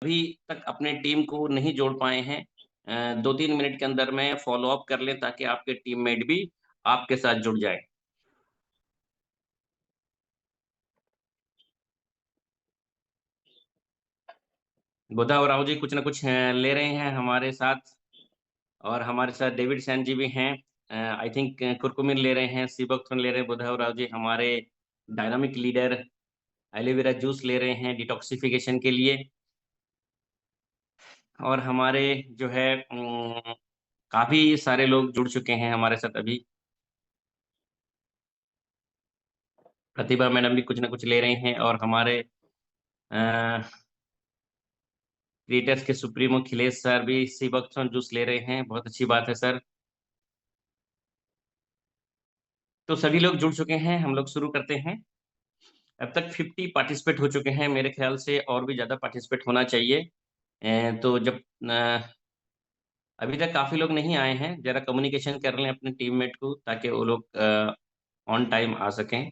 अभी तक अपने टीम को नहीं जोड़ पाए हैं, 2-3 मिनट के अंदर में फ़ॉलो अप कर लें ताकि आपके टीममेट भी आपके साथ जुड़ जाएँ। बुधा और राव जी कुछ न कुछ ले रहे हैं हमारे साथ, और हमारे साथ डेविड सैन जी भी हैं। आई थिंक कुरकुमिन ले रहे हैं, सीबकथ्रोन ले रहे हैं बुधा और राव जी, हमारे डायनामिक लीडर एलोवेरा जूस ले रहे हैं डिटॉक्सिफिकेशन के लिए। और हमारे जो है काफ़ी सारे लोग जुड़ चुके हैं हमारे साथ अभी। प्रतिभा मैडम भी कुछ न कुछ ले रही हैं, और हमारे क्रिएटर्स के सुप्रीमो अखिलेश सर भी सीबकथ्रोन जूस ले रहे हैं। बहुत अच्छी बात है सर। तो सभी लोग जुड़ चुके हैं, हम लोग शुरू करते हैं। अब तक 50 पार्टिसिपेट हो चुके हैं, मेरे ख्याल से और भी ज़्यादा पार्टिसिपेट होना चाहिए। तो जब अभी तक काफ़ी लोग नहीं आए हैं, ज़रा कम्युनिकेशन कर लें अपने टीममेट को ताकि वो लोग ऑन टाइम आ सकें।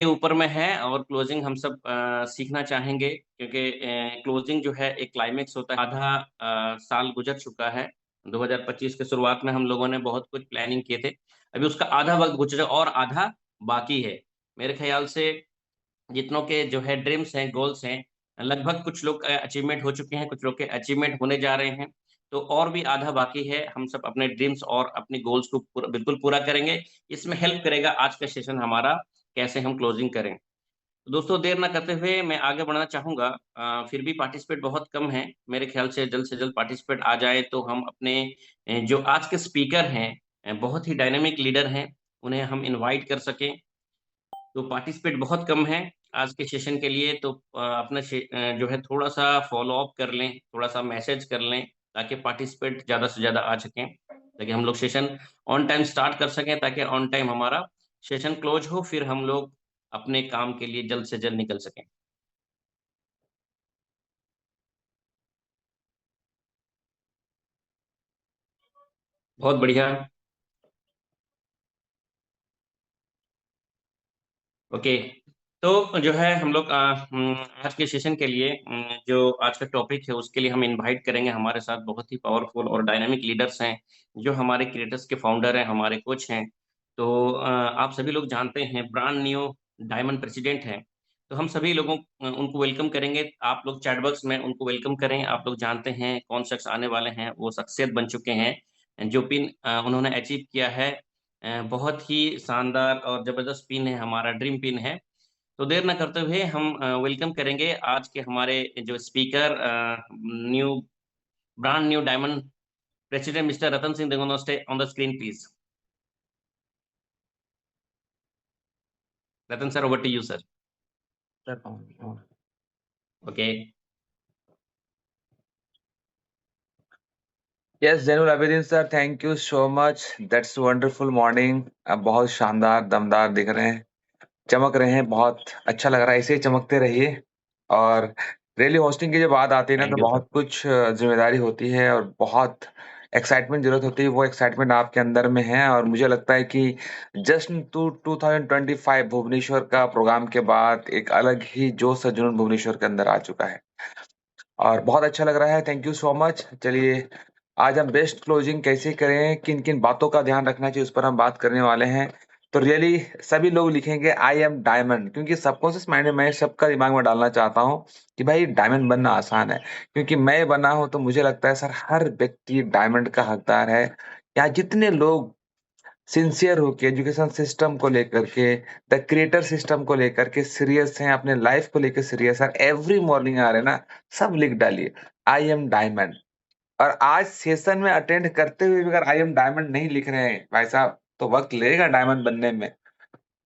के ऊपर में है, और क्लोजिंग हम सब सीखना चाहेंगे, क्योंकि क्लोजिंग जो है एक क्लाइमेक्स होता है। आधा साल गुजर चुका है। 2025 के शुरुआत में हम लोगों ने बहुत कुछ प्लानिंग किए थे। अभी उसका आधा वक़्त गुजरा और आधा बाकी है। मेरे ख़्याल से जितनों के जो है ड्रीम्स हैं, गोल्स हैं, लगभग कुछ लोग अचीवमेंट हो चुके हैं, कुछ लोग के अचीवमेंट होने जा रहे हैं। तो और भी आधा बाकी है। हम सब अपने ड्रीम्स और अपने गोल्स को बिल्कुल पूरा करेंगे। इसमें हेल्प करेगा आज का सेशन हमारा, कैसे हम क्लोजिंग करें। तो दोस्तों, देर ना करते हुए मैं आगे बढ़ना चाहूँगा। फिर भी पार्टिसिपेट बहुत कम हैं। मेरे ख़्याल से जल्द पार्टिसिपेट आ जाएँ तो हम अपने जो आज के स्पीकर हैं, बहुत ही डायनामिक लीडर हैं, उन्हें हम इनवाइट कर सकें। तो पार्टिसिपेट बहुत कम है आज के सेशन के लिए, तो अपना जो है थोड़ा-सा फ़ॉलो अप कर लें, थोड़ा-सा मैसेज कर लें, ताकि पार्टिसिपेट ज़्यादा से ज़्यादा आ सकें, ताकि हम लोग सेशन ऑन टाइम स्टार्ट कर सकें, ताकि ऑन टाइम हमारा सेशन क्लोज़ हो, फिर हम लोग अपने काम के लिए जल्द से जल्द निकल सकें। बहुत बढ़िया। ओके। तो जो है हम लोग आज के सेशन के लिए जो आज का टॉपिक है उसके लिए हम इनवाइट करेंगे, हमारे साथ बहुत ही पावरफुल और डायनामिक लीडर्स हैं, जो हमारे क्रिएटर्स के फाउंडर हैं, हमारे कोच हैं। तो आप सभी लोग जानते हैं ब्रांड न्यू डायमंड प्रेसिडेंट हैं। तो हम सभी लोगों उनको वेलकम करेंगे। आप लोग चैट बॉक्स में उनको वेलकम करें। आप लोग जानते हैं कौन शख्स आने वाले हैं, वो शख्सियत बन चुके हैं। जो पिन उन्होंने अचीव किया है, बहुत ही शानदार और ज़बरदस्त पिन है, हमारा ड्रीम पिन है। तो देर ना करते हुए हम वेलकम करेंगे आज के हमारे जो speaker, new brand new diamond president mister Ratan Singh देगोनोस्टे on the screen please. Ratan sir, over to you sir. Okay. Yes Zainul Abidin sir, thank you so much. That's wonderful morning. आप बहुत शानदार दमदार दिख रहे हैं, चमक रहे हैं, बहुत अच्छा लग रहा है। ऐसे ही चमकते रहिए। और रैली होस्टिंग की जब बात आती है ना, तो थैंक यू सर। बहुत कुछ जिम्मेदारी होती है और बहुत एक्साइटमेंट ज़रूरत होती है। वो एक्साइटमेंट आपके अंदर में है और मुझे लगता है कि जश्न टू 2025 भुवनेश्वर का प्रोग्राम के बाद एक अलग ही जोश और जुनून भुवनेश्वर के अंदर आ चुका है और बहुत अच्छा लग रहा है। Thank you so much. चलिए, आज हम बेस्ट क्लोजिंग कैसे करें, किन-किन बातों का ध्यान रखना चाहिए, उस पर हम बात करने वाले हैं। तो रियली सभी लोग लिखेंगे आई एम डायमंड, क्योंकि सबकॉन्शियस माइंड में मैं सबका दिमाग में डालना चाहता हूँ कि भाई डायमंड बनना आसान है। क्योंकि मैं बना हूँ तो मुझे लगता है सर हर व्यक्ति डायमंड का हकदार है। यहाँ जितने लोग सिंसियर होके एजुकेशन सिस्टम को लेकर के, द क्रिएटर सिस्टम को लेकर के सीरियस हैं, अपने लाइफ को लेकर सीरियस है, एवरी मॉर्निंग आ रहे हैं ना, सब लिख डालिए आई एम डायमंड। और आज सेशन में अटेंड करते हुए भी अगर आई एम डायमंड नहीं लिख रहे हैं भाई साहब, तो वक़्त लगेगा डायमंड बनने में।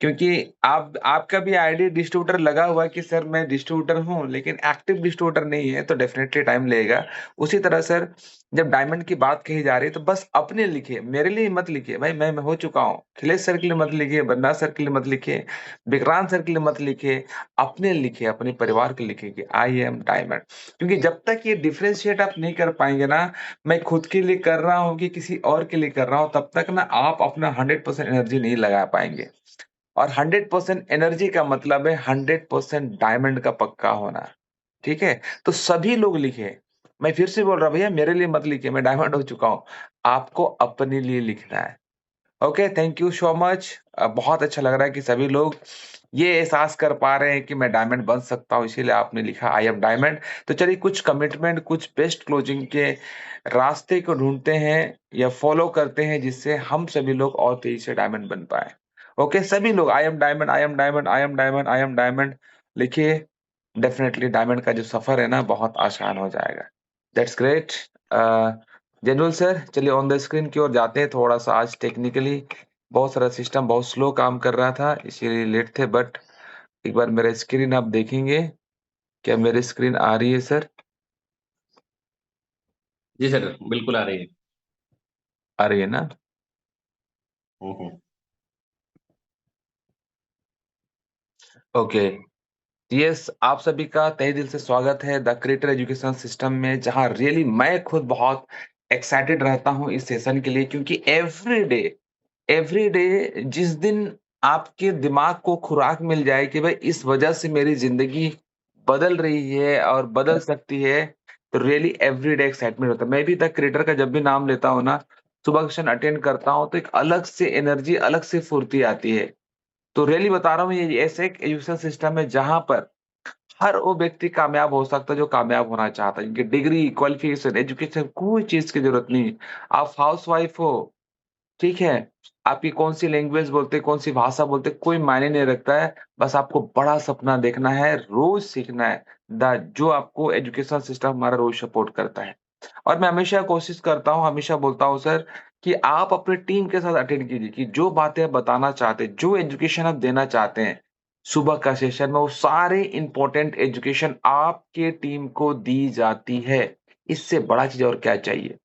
क्योंकि आप आपका भी आईडी डिस्ट्रीब्यूटर लगा हुआ है कि सर मैं डिस्ट्रीब्यूटर हूँ, लेकिन एक्टिव डिस्ट्रीब्यूटर नहीं है, तो डेफ़िनेटली टाइम लगेगा। उसी तरह सर जब डायमंड की बात कही जा रही है तो बस अपने लिखिए, मेरे लिए मत लिखिए, भाई मैं हो चुका हूँ। अखिलेश सर के लिए मत लिखिए, बद्रीनाथ सर के लिए मत लिखिए, विक्रांत सर के लिए मत लिखिए, अपने लिखिए, अपने परिवार के लिए लिखिए कि आई एम डायमंड। क्योंकि जब तक ये डिफरेंशिएट आप नहीं कर पाएँगे ना, मैं खुद के लिए कर रहा हूँ कि किसी और के लिए कर रहा हूँ, तब तक ना आप अपना 100% एनर्जी नहीं लगा पाएँगे। और 100% एनर्जी का मतलब है 100% डायमंड का पक्का होना, ठीक है? तो सभी लोग लिखें। मैं फिर से बोल रहा हूँ भैया मेरे लिए मत लिखिए, मैं डायमंड हो चुका हूँ। आपको अपने लिए लिखना है। Okay, thank you so much. बहुत अच्छा लग रहा है कि सभी लोग ये एहसास कर पा रहे हैं कि मैं डायमंड बन सकता हूँ, इसीलिए आपने लिखा आई एम डायमंड। तो चलिए कुछ कमिटमेंट, कुछ बेस्ट क्लोजिंग के रास्ते को ढूँढते हैं या फॉलो करते हैं, जिससे हम सभी लोग और तेज़ी से डायमंड बन पाएँ। ओके, सभी लोग आई am diamond, I am diamond, I am diamond, I am diamond लिखिए। डेफ़िनेटली डायमंड का जो सफ़र है ना, बहुत आसान हो जाएगा। That's great. A, general sir, चलिए ऑन द स्क्रीन की ओर जाते हैं। थोड़ा-सा आज टेक्निकली बहुत सारा सिस्टम बहुत स्लो काम कर रहा था, इसीलिए लेट थे, बट एक बार मेरा स्क्रीन आप देखेंगे, क्या मेरी स्क्रीन आ रही है सर? जी सर, बिल्कुल आ रही है। आ रही है ना? हम्म। ओके। यस, आप सभी का तहे दिल से स्वागत है द क्रिएटर एजुकेशन सिस्टम में, जहाँ रियली मैं खुद बहुत एक्साइटेड रहता हूँ इस सेशन के लिए, क्योंकि एवरी डे जिस दिन आपके दिमाग को खुराक मिल जाए कि भाई इस वजह से मेरी ज़िंदगी बदल रही है और बदल सकती है, तो रियली एवरीडे एक्साइटमेंट होता है। मैं भी द क्रिएटर का जब भी नाम लेता हूँ ना, सुबह के सेशन अटेंड करता हूँ, तो एक अलग से एनर्जी, अलग से फुर्ती आती है। तो रियली बता रहा हूँ, ये ऐसे एक एजुकेशन सिस्टम है जहाँ पर हर वो व्यक्ति कामयाब हो सकता है जो कामयाब होना चाहता है। क्योंकि डिग्री, क्वालिफ़िकेशन, एजुकेशन कोई चीज़ की ज़रूरत नहीं है। आप हाउसवाइफ़ हो, ठीक है? आपकी कौन-सी लैंग्वेज बोलते हैं, कौन-सी भाषा बोलते हैं, कोई मायने नहीं रखता है। बस आपको बड़ा सपना देखना है, रोज़ सीखना है। द जो आपको एजुकेशन सिस्टम हमारा रोज़ सपोर्ट करता है। और मैं हमेशा कोशिश करता हूँ, हमेशा बोलता हूँ सर कि आप अपनी टीम के साथ अटेंड कीजिए कि जो बातें आप बताना चाहते हैं, जो एजुकेशन आप देना चाहते हैं, सुबह का सेशन में वो सारे इम्पोर्टेंट एजुकेशन आपके टीम को दी जाती है। इससे बड़ा चीज़ और क्या चाहिए?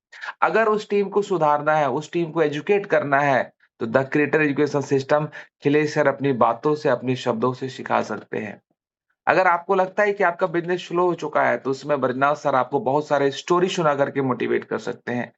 अगर उस टीम को सुधारना है, उस टीम को एजुकेट करना है, तो the creator education system Khilesh sir अपनी बातों से, अपने शब्दों से सिखा सकते हैं। अगर आपको लगता है कि आपका बिज़नेस स्लो हो चुका है, तो उसमें बद्रीनाथ सर आपको बहुत सारे स्टोरी सुना करके मोटिवेट कर सकते हैं।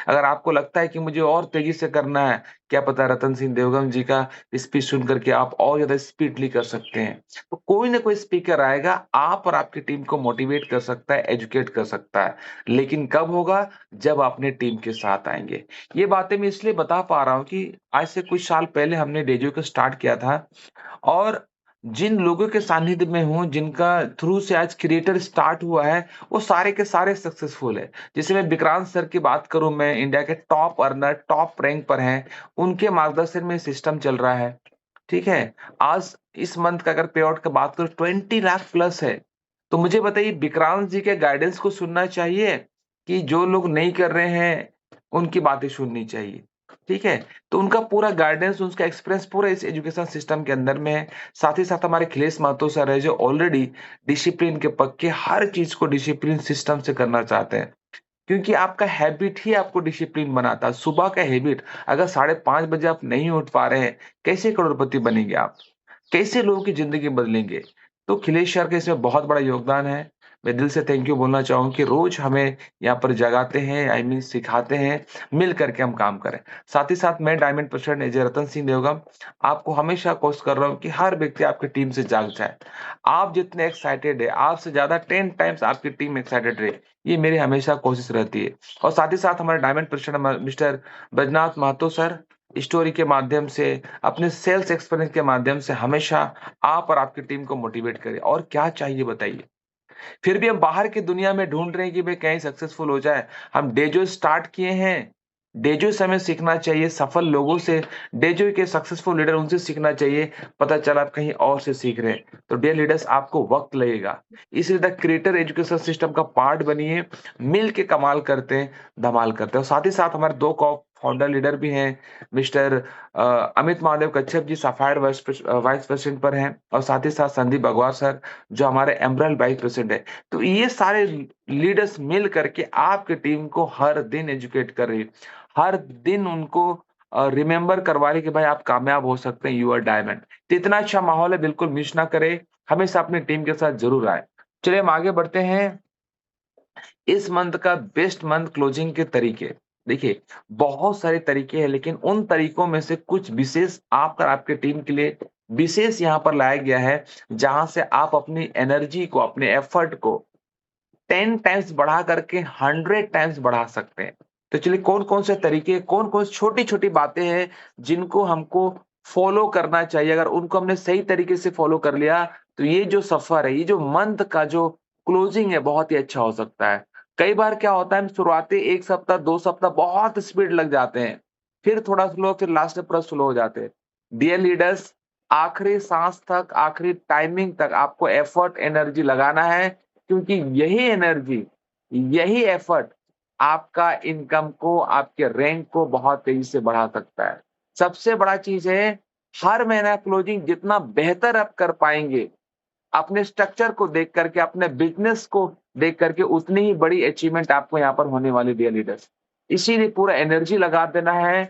अगर आपको लगता है कि मुझे और तेज़ी से करना है, क्या पता रतन सिंह देवगन जी का स्पीच सुन कर के आप और ज़्यादा स्पीडली कर सकते हैं। तो कोई न कोई स्पीकर आएगा, आप और आपकी टीम को मोटिवेट कर सकता है, एजुकेट कर सकता है। लेकिन कब होगा? जब अपने टीम के साथ आएँगे। ये बातें मैं इसलिए बता पा रहा हूँ कि आज से कुछ साल पहले हमने डेज़ो को स्टार्ट किया था और जिन लोगों के सानिध्य में हूँ, जिनका थ्रू से आज क्रिएटर स्टार्ट हुआ है, वो सारे के सारे सक्सेसफुल है। जैसे मैं विक्रांत सर की बात करूँ, मैं इंडिया के टॉप अर्नर, टॉप रैंक पर हैं, उनके मार्गदर्शन में सिस्टम चल रहा है, ठीक है? आज इस मंथ का अगर पे आउट का बात करूँ 20 लाख प्लस है। तो मुझे बताइए विक्रांत जी के गाइडेंस को सुनना चाहिए कि जो लोग नहीं कर रहे हैं, उनकी बातें सुननी चाहिए, ठीक है? तो उनका पूरा गाइडेंस, उनका एक्सपीरियंस पूरा इस एजुकेशन सिस्टम के अंदर में है। साथ ही साथ हमारे अखिलेश महतो सर हैं, जो ऑलरेडी डिसिप्लिन के पक्के, हर चीज़ को डिसिप्लिन सिस्टम से करना चाहते हैं। क्योंकि आपका हैबिट ही आपको डिसिप्लिन बनाता है। सुबह का हैबिट, अगर 5:30 बजे आप नहीं उठ पा रहे हैं, कैसे करोड़पति बनेंगे आप? कैसे लोगों की ज़िंदगी बदलेंगे? तो अखिलेश सर का इसमें बहुत बड़ा योगदान है। मैं दिल से थैंक यू बोलना चाहूँ कि रोज़ हमें यहाँ पर जगाते हैं, आई मीन सिखाते हैं, मिल कर के हम काम करें। साथ ही साथ मैं डायमंड प्रेसिडेंट एजे रतन सिंह देवगम आपको हमेशा कोशिश कर रहा हूँ कि हर व्यक्ति आपकी टीम से जाग जाए। आप जितने एक्साइटेड हैं, आपसे ज़्यादा 10 टाइम्स आपकी टीम एक्साइटेड रहे, ये मेरी हमेशा कोशिश रहती है। और साथ ही साथ हमारे diamond president mister Baijnath Mahato sir story के माध्यम से, अपने सेल्स एक्सपीरियंस के माध्यम से हमेशा आप और आपकी टीम को मोटिवेट करें। और क्या चाहिए बताइए? फिर भी हम बाहर की दुनिया में ढूँढ रहे हैं कि भई कहीं सक्सेसफुल हो जाए। हम डेजो स्टार्ट किए हैं, डेजो से हमें सीखना चाहिए, सफल लोगों से, डेजो के सक्सेसफुल लीडर उनसे सीखना चाहिए, पता चला आप कहीं और से सीख रहे हैं। तो डियर लीडर्स, आपको वक़्त लगेगा। इसलिए द क्रिएटर एजुकेशन सिस्टम का पार्ट बनिए, मिल के कमाल करते हैं, धमाल करते हैं। और साथ ही साथ हमारे 2 फाउंडर लीडर भी हैं, मिस्टर अमित महादेव कच्छप जी सफायर वाइस प्रेसिडेंट पर हैं और साथ ही साथ संदीप बगवार सर जो हमारे एमरल्ड वाइस प्रेसिडेंट है। तो ये सारे लीडर्स मिल करके आपकी टीम को हर दिन एजुकेट कर रही है। हर दिन उनको रिमेंबर करवा रही है कि भाई आप कामयाब हो सकते हैं, यू आर डायमंड। तो इतना अच्छा माहौल है, बिल्कुल मिस ना करें, हमेशा अपनी टीम के साथ ज़रूर आएँ। चलिए हम आगे बढ़ते हैं। इस मंथ का बेस्ट मंथ क्लोजिंग के तरीके। देखिए, बहुत सारे तरीके हैं लेकिन उन तरीकों में से कुछ विशेष आप और आपकी टीम के लिए विशेष यहाँ पर लाया गया है, जहाँ से आप अपनी एनर्जी को, अपने एफर्ट को 10 टाइम्स बढ़ा करके 100 टाइम्स बढ़ा सकते हैं। तो चलिए कौन-कौन से तरीके, कौन-कौन छोटी-छोटी बातें हैं जिनको हमको फॉलो करना चाहिए। अगर उनको हमने सही तरीके से फॉलो कर लिया, तो ये जो सफ़र है, ये जो मंथ का जो क्लोजिंग है बहुत ही अच्छा हो सकता है। कई बार क्या होता है हम शुरुआती 1 सप्ताह, 2 सप्ताह बहुत स्पीड लग जाते हैं, फिर थोड़ा स्लो, फिर लास्ट में पूरा स्लो हो जाते हैं। डियर लीडर्स, आखिरी साँस तक, आखिरी टाइमिंग तक आपको एफर्ट, एनर्जी लगाना है क्योंकि यही एनर्जी, यही एफर्ट आपका इनकम को, आपके रैंक को बहुत तेज़ी से बढ़ा सकता है। सबसे बड़ा चीज़ है, हर महीना क्लोजिंग जितना बेहतर आप कर पाएँगे, अपने स्ट्रक्चर को देख करके, अपने बिज़नेस को देख करके उतनी ही बड़ी अचीवमेंट आपको यहाँ पर होने वाली डियर लीडर्स। इसीलिए पूरा एनर्जी लगा देना है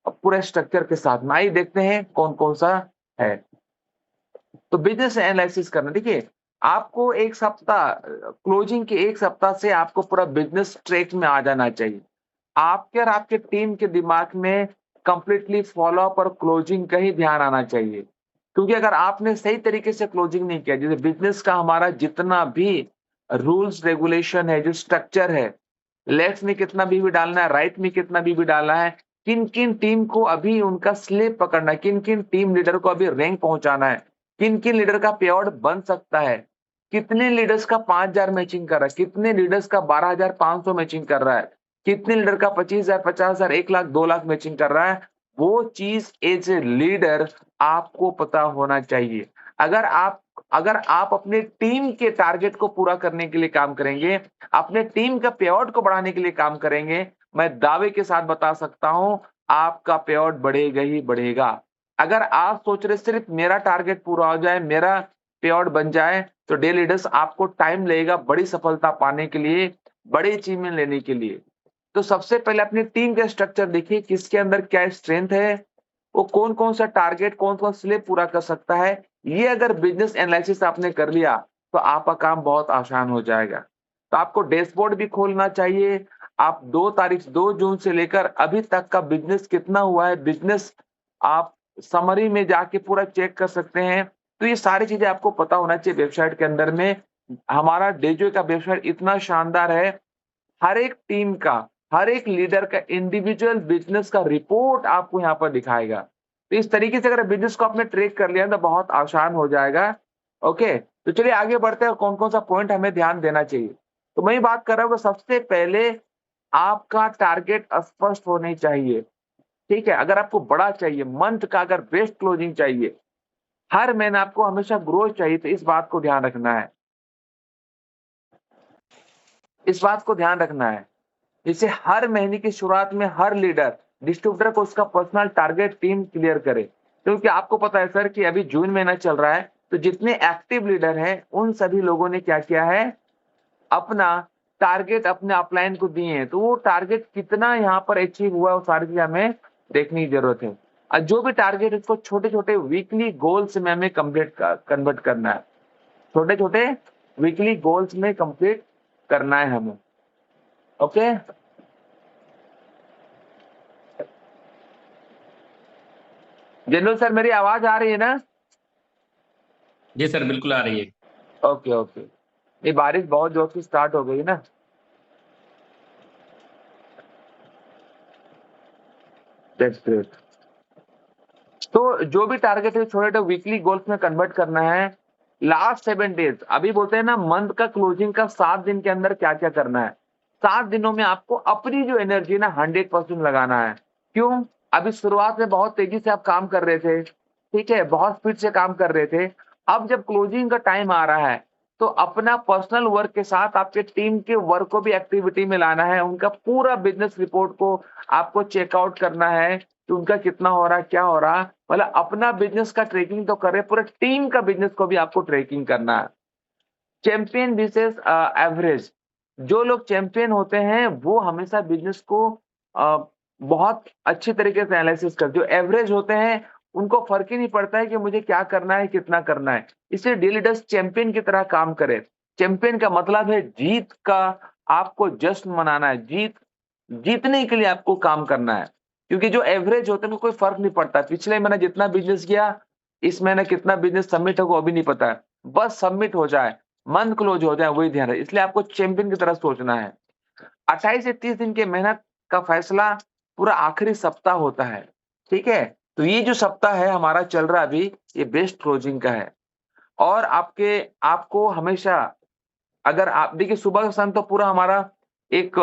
और पूरे स्ट्रक्चर के साथ। ना ही देखते हैं कौन-कौन सा है। तो बिज़नेस एनालिसिस करना देखिए, आपको 1 सप्ताह क्लोजिंग के 1 सप्ताह से आपको पूरा बिज़नेस ट्रैक में आ जाना चाहिए। आपके और आपके टीम के दिमाग में कंप्लीटली फ़ॉलो-अप और क्लोजिंग का ही ध्यान आना चाहिए। क्योंकि अगर आपने सही तरीके से क्लोजिंग नहीं किया, जैसे बिज़नेस का हमारा जितना भी रूल्स रेगुलेशन है, जो स्ट्रक्चर है, लेफ्ट में कितना भी डालना है, राइट में कितना भी डालना है, किन-किन टीम को अभी उनका स्लिप पकड़ना है, किन-किन टीम लीडर को अभी रैंक पहुँचाना है, किन-किन लीडर का पे आउट बन सकता है, कितने लीडर्स का 5,000 मैचिंग कर रहा है, कितने लीडर्स का 12,500 मैचिंग कर रहा है, कितने लीडर का 25,000, 50,000, 1 लाख, 2 लाख मैचिंग कर रहा है, वो चीज़ एज़ ए लीडर आपको पता होना चाहिए। अगर आप अगर आप अपनी टीम के टारगेट को पूरा करने के लिए काम करेंगे, अपने टीम का पे आउट को बढ़ाने के लिए काम करेंगे, मैं दावे के साथ बता सकता हूँ, आपका पे आउट बढ़ेगा ही बढ़ेगा। अगर आप सोच रहे सिर्फ़ मेरा टारगेट पूरा हो जाए, मेरा पे आउट बन जाए, तो डे लीडर्स आपको टाइम लगेगा बड़ी सफलता पाने के लिए, बड़ी अचीवमेंट लेने के लिए। तो सबसे पहले अपनी टीम का स्ट्रक्चर देखिए, किसके अंदर क्या स्ट्रेंथ है, वो कौन-कौन सा टारगेट, कौन-कौन स्लिप पूरा कर सकता है। ये अगर बिज़नेस एनालिसिस आपने कर लिया, तो आपका काम बहुत आसान हो जाएगा। तो आपको डैशबोर्ड भी खोलना चाहिए। आप 2 जून से लेकर अभी तक का बिज़नेस कितना हुआ है, बिज़नेस आप समरी में जाके पूरा चेक कर सकते हैं। तो ये सारी चीज़ें आपको पता होना चाहिए वेबसाइट के अंदर में। हमारा डेजो का वेबसाइट इतना शानदार है, हर एक टीम का, हर एक लीडर का इंडिविजुअल बिज़नेस का रिपोर्ट आपको यहाँ पर दिखाएगा। तो इस तरीके से अगर बिज़नेस को आपने ट्रैक कर लिया तो बहुत आसान हो जाएगा। ओके, तो चलिए आगे बढ़ते हैं कौन-कौन सा पॉइंट हमें ध्यान देना चाहिए। तो मैं ये बात कर रहा हूँ कि सबसे पहले आपका टारगेट स्पष्ट होने चाहिए, ठीक है? अगर आपको बड़ा चाहिए, मंथ का अगर बेस्ट क्लोजिंग चाहिए, हर महीने आपको हमेशा ग्रोथ चाहिए, तो इस बात को ध्यान रखना है। इस बात को ध्यान रखना है। जैसे हर महीने की शुरुआत में हर लीडर, डिस्ट्रीब्यूटर को उसका पर्सनल टारगेट टीम क्लियर करे। क्योंकि आपको पता है सर कि अभी जून महीना चल रहा है, तो जितने एक्टिव लीडर हैं, उन सभी लोगों ने क्या किया है, अपना टारगेट अपने अपलाइन को दिए हैं। तो वो टारगेट कितना यहाँ पर अचीव हुआ है, वो सारी चीज़ें हमें देखने की ज़रूरत है। और जो भी टारगेट है, उसको छोटे-छोटे वीकली गोल्स में हमें कन्वर्ट करना है। छोटे-छोटे वीकली गोल्स में कंप्लीट करना है हमें। ओके? जनरल सर मेरी आवाज़ आ रही है ना? जी सर, बिल्कुल आ रही है। Okay, okay. ये बारिश बहुत ज़ोर से स्टार्ट हो गई ना? That's great. तो जो भी टारगेट है छोटे-छोटे वीकली गोल्स में कन्वर्ट करना है। लास्ट 7 डेज़ अभी बोलते हैं ना मंथ का क्लोजिंग का 7 दिन के अंदर क्या-क्या करना है। 7 दिनों में आपको अपनी जो एनर्जी है ना 100% लगाना है। क्यों? अभी शुरुआत में बहुत तेज़ी से आप काम कर रहे थे, ठीक है? बहुत स्पीड से काम कर रहे थे। अब जब क्लोजिंग का टाइम आ रहा है, तो अपना पर्सनल वर्क के साथ आपके टीम के वर्क को भी एक्टिविटी में लाना है। उनका पूरा बिजनेस रिपोर्ट को आपको चेकआउट करना है कि उनका कितना हो रहा, क्या हो रहा। मतलब अपना बिजनेस का ट्रैकिंग तो करे, पूरे टीम का बिजनेस को भी आपको ट्रैकिंग करना है। चैंपियन विसेस एवरेज। जो लोग चैंपियन होते हैं वो हमेशा बिजनेस को बहुत अच्छी तरीके से एनालिसिस करते हैं। जो एवरेज होते हैं उनको फर्क ही नहीं पड़ता है कि मुझे क्या करना है, कितना करना है। इसलिए डेली डस्ट चैंपियन की तरह काम करे। चैंपियन का मतलब है जीत का आपको जश्न मनाना है, जीतने के लिए आपको काम करना है। क्योंकि जो एवरेज होते हैं उनको कोई फर्क नहीं पड़ता, पिछले महीने जितना बिजनेस किया, इस महीने कितना बिजनेस सबमिट होगा वो भी नहीं पता है। बस सबमिट हो जाए, मंथ क्लोज हो जाए, वही ध्यान है। इसलिए आपको चैंपियन की तरह सोचना है। 28 से 30 दिन के मेहनत का फैसला पूरा आखिरी सप्ताह होता है। ठीक है, तो ये जो सप्ताह है हमारा चल रहा अभी, ये बेस्ट क्लोजिंग का है। और आपको हमेशा, अगर आप देखिए सुबह का सन तो पूरा हमारा एक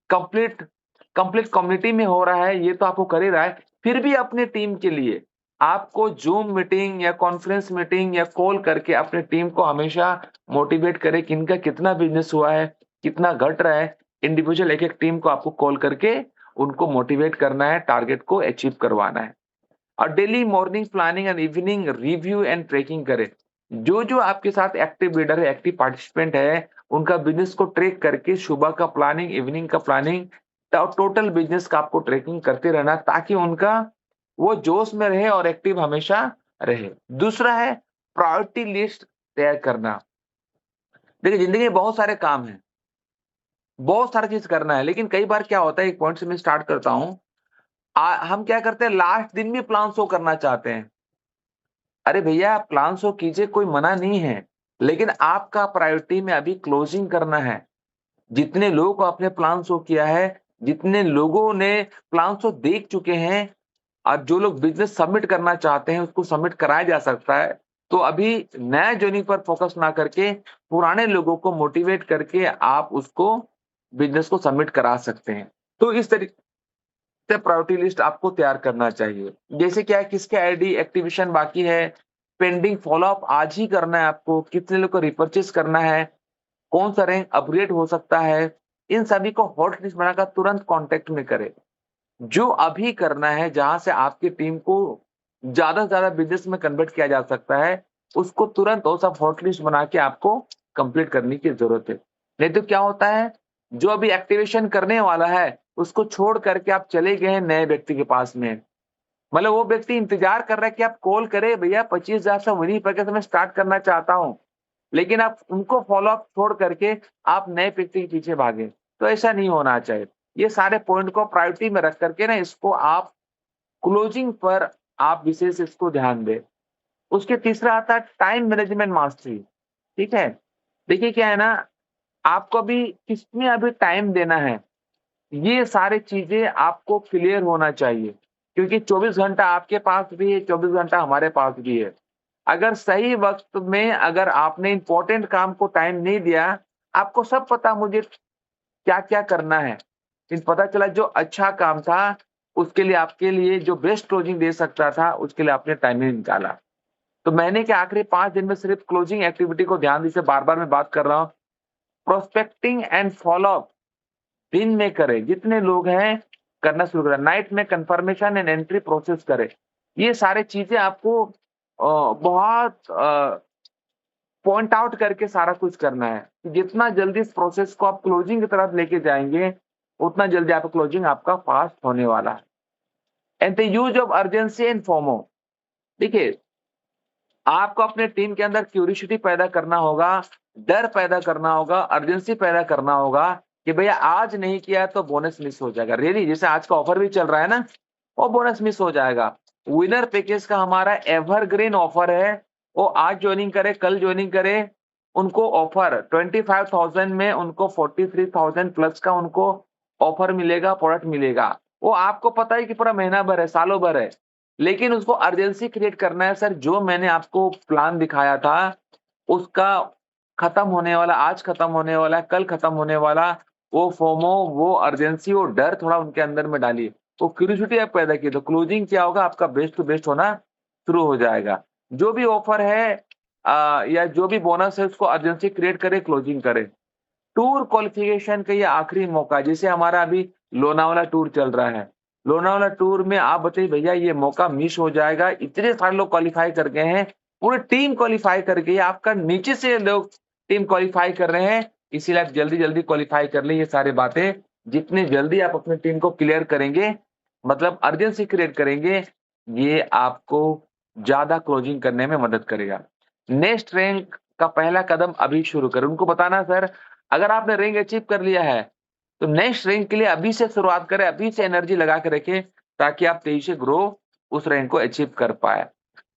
कंप्लीट कंप्लीट कम्युनिटी में हो रहा है, ये तो आपको कर ही रहा है। फिर भी अपने टीम के लिए आपको जूम मीटिंग या कॉन्फ्रेंस मीटिंग या कॉल करके अपने टीम को हमेशा मोटिवेट करें कि इनका कितना बिजनेस हुआ है, कितना घट रहा है। इंडिविजुअल एक एक टीम को आपको कॉल करके उनको मोटिवेट करना है, टारगेट को अचीव करवाना है। और daily morning planning and evening review and tracking करें। जो आपके साथ एक्टिव लीडर है, एक्टिव पार्टिसिपेंट है, उनका बिजनेस को ट्रैक करके सुबह का प्लानिंग, इवनिंग का प्लानिंग, टोटल बिजनेस का आपको ट्रैकिंग करते रहना, ताकि उनका वो जोश में रहे और एक्टिव हमेशा रहे। दूसरा है प्रायोरिटी लिस्ट तैयार करना। देखिए जिंदगी में बहुत सारे काम हैं, बहुत सारी चीज करना है, लेकिन कई बार क्या होता है, एक पॉइंट से मैं स्टार्ट करता हूं। हम क्या करते हैं, लास्ट दिन भी प्लान शो करना चाहते हैं। अरे भैया प्लान शो कीजिए, कोई मना नहीं है, लेकिन आपका प्रायोरिटी में अभी क्लोजिंग करना है। जितने लोगों को आपने प्लान शो किया है, जितने लोगों ने प्लान शो देख चुके हैं, और जो लोग बिजनेस सबमिट करना चाहते हैं उसको सबमिट कराया जा सकता है। तो अभी नया ज्वाइनिंग पर फोकस ना करके पुराने लोगों को मोटिवेट करके आप उसको बिजनेस को सबमिट करा सकते हैं। तो इस तरीके से प्रायोरिटी लिस्ट आपको तैयार करना चाहिए। जैसे क्या है, किसके आईडी एक्टिवेशन बाकी है, पेंडिंग फॉलोअप आज ही करना है आपको, कितने लोग को रिपर्चेस करना है, कौन सा रैंक अपग्रेड हो सकता है, इन सभी को हॉट लिस्ट बनाकर तुरंत कांटेक्ट में करें। जो अभी करना है, जहां से आपकी टीम को ज्यादा से ज्यादा बिजनेस में कन्वर्ट किया जा सकता है, उसको तुरंत वो सब हॉट लिस्ट बना के आपको कंप्लीट करने की जरूरत है। नहीं तो क्या होता है, जो अभी एक्टिवेशन करने वाला है उसको छोड़ करके आप चले गए हैं नए व्यक्ति के पास में। मतलब वो व्यक्ति इंतजार कर रहा है कि आप कॉल करें, भैया 25,000 से विनिंग पैकेज में स्टार्ट करना चाहता हूं, लेकिन आप उनको फॉलो अप छोड़ करके आप नए व्यक्ति के पीछे भागे। तो ऐसा नहीं होना चाहिए। ये सारे पॉइंट को प्रायोरिटी में रख करके ना, इसको आप क्लोजिंग पर आप विशेष इसको ध्यान दें। उसके तीसरा आता है टाइम मैनेजमेंट मास्टरी। ठीक है, देखिए क्या है ना, आपको अभी किसमें अभी टाइम देना है, ये सारी चीजें आपको क्लियर होना चाहिए। क्योंकि 24 घंटा आपके पास भी है, 24 घंटा हमारे पास भी है। अगर सही वक्त में अगर आपने इंपॉर्टेंट काम को टाइम नहीं दिया, आपको सब पता मुझे क्या क्या करना है, लेकिन पता चला जो अच्छा काम था उसके लिए, आपके लिए जो बेस्ट क्लोजिंग दे सकता था, उसके लिए आपने टाइम नहीं निकाला। तो महीने के आखिरी 5 दिन में सिर्फ क्लोजिंग एक्टिविटी को ध्यान दीजिए, बार बार मैं बात कर रहा हूँ। प्रोस्पेक्टिंग एंड फॉलोअप दिन में करें, जितने लोग हैं करना शुरू करें। नाइट में कंफर्मेशन एंड एंट्री प्रोसेस करें। ये सारी चीजें आपको बहुत पॉइंट आउट करके सारा कुछ करना है। जितना जल्दी इस प्रोसेस को आप क्लोजिंग की तरफ लेके जाएंगे, उतना जल्दी आपका क्लोजिंग आपका फास्ट होने वाला है। And the use of urgency and FOMO. देखिए आपको अपने टीम के अंदर क्यूरियोसिटी पैदा करना होगा, डर पैदा करना होगा, अर्जेंसी पैदा करना होगा कि भैया आज नहीं किया तो बोनस मिस हो जाएगा। रियली जैसे आज का ऑफर भी चल रहा है ना, वो बोनस मिस हो जाएगा। विनर पैकेज का हमारा एवरग्रीन ऑफर है, वो आज ज्वाइनिंग करे, कल ज्वाइनिंग करे, उनको ऑफर 25,000 में उनको 43,000 प्लस का उनको ऑफर मिलेगा, प्रोडक्ट मिलेगा। वो आपको पता है कि पूरा महीना भर है, सालों भर है, लेकिन उसको अर्जेंसी क्रिएट करना है। सर जो मैंने आपको प्लान दिखाया था उसका खत्म होने वाला, आज खत्म होने वाला, कल खत्म होने वाला, वो फोमो, वो अर्जेंसी, वो डर थोड़ा उनके अंदर में डालिए, वो क्यूरियोसिटी आप पैदा की, तो क्लोजिंग क्या होगा, आपका बेस्ट टू बेस्ट होना शुरू हो जाएगा। जो भी ऑफर है या जो भी बोनस है उसको अर्जेंसी क्रिएट करे, क्लोजिंग करे। टूर क्वालिफिकेशन का ये आखिरी मौका है, जैसे हमारा अभी लोनावाला टूर चल रहा है। लोनावाला टूर में आप बताइए भैया ये मौका मिस हो जाएगा, इतने सारे लोग क्वालीफाई कर गए हैं, पूरी टीम क्वालीफाई कर गई है, आपका नीचे से लोग टीम क्वालीफाई कर रहे हैं, इसीलिए आप जल्दी-जल्दी क्वालीफाई कर लें ये सारी बातें। जितनी जल्दी आप अपनी टीम को क्लियर करेंगे, मतलब अर्जेंसी क्रिएट करेंगे, ये आपको ज़्यादा क्लोजिंग करने में मदद करेगा। नेक्स्ट रैंक का पहला कदम अभी शुरू करें। उनको बताना सर अगर आपने रैंक अचीव कर लिया है, तो नेक्स्ट रैंक के लिए अभी से शुरुआत करें, अभी से एनर्जी लगा के रखें, ताकि आप तेजी से ग्रो उस रैंक को अचीव कर पाएँ।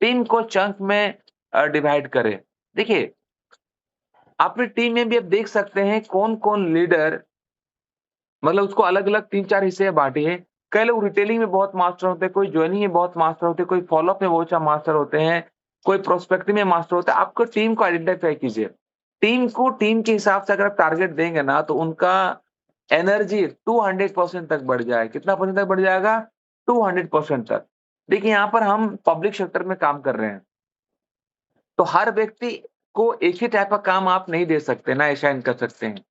टीम को चंक में डिवाइड करें। देखिए, अपनी टीम में भी आप देख सकते हैं कौन-कौन लीडर मतलब उसको अलग-अलग 3-4 हिस्से में बाँटिए। कई लोग रिटेलिंग में बहुत मास्टर होते हैं, कोई जॉइनिंग में बहुत मास्टर होते हैं, कोई फ़ॉलो-अप में बहुत अच्छा मास्टर होते हैं, कोई प्रोस्पेक्टिंग में मास्टर होता है। आपको टीम को आइडेंटिफ़ाई कीजिए। टीम को टीम के हिसाब से अगर आप टारगेट देंगे ना, तो उनका एनर्जी 200% तक बढ़ जाए। कितना परसेंट तक बढ़ जाएगा? 200% तक। देखिए, यहाँ पर हम पब्लिक सेक्टर में काम कर रहे हैं। तो हर व्यक्ति को एक ही टाइप का काम आप नहीं दे सकते, ना असाइन कर सकते हैं।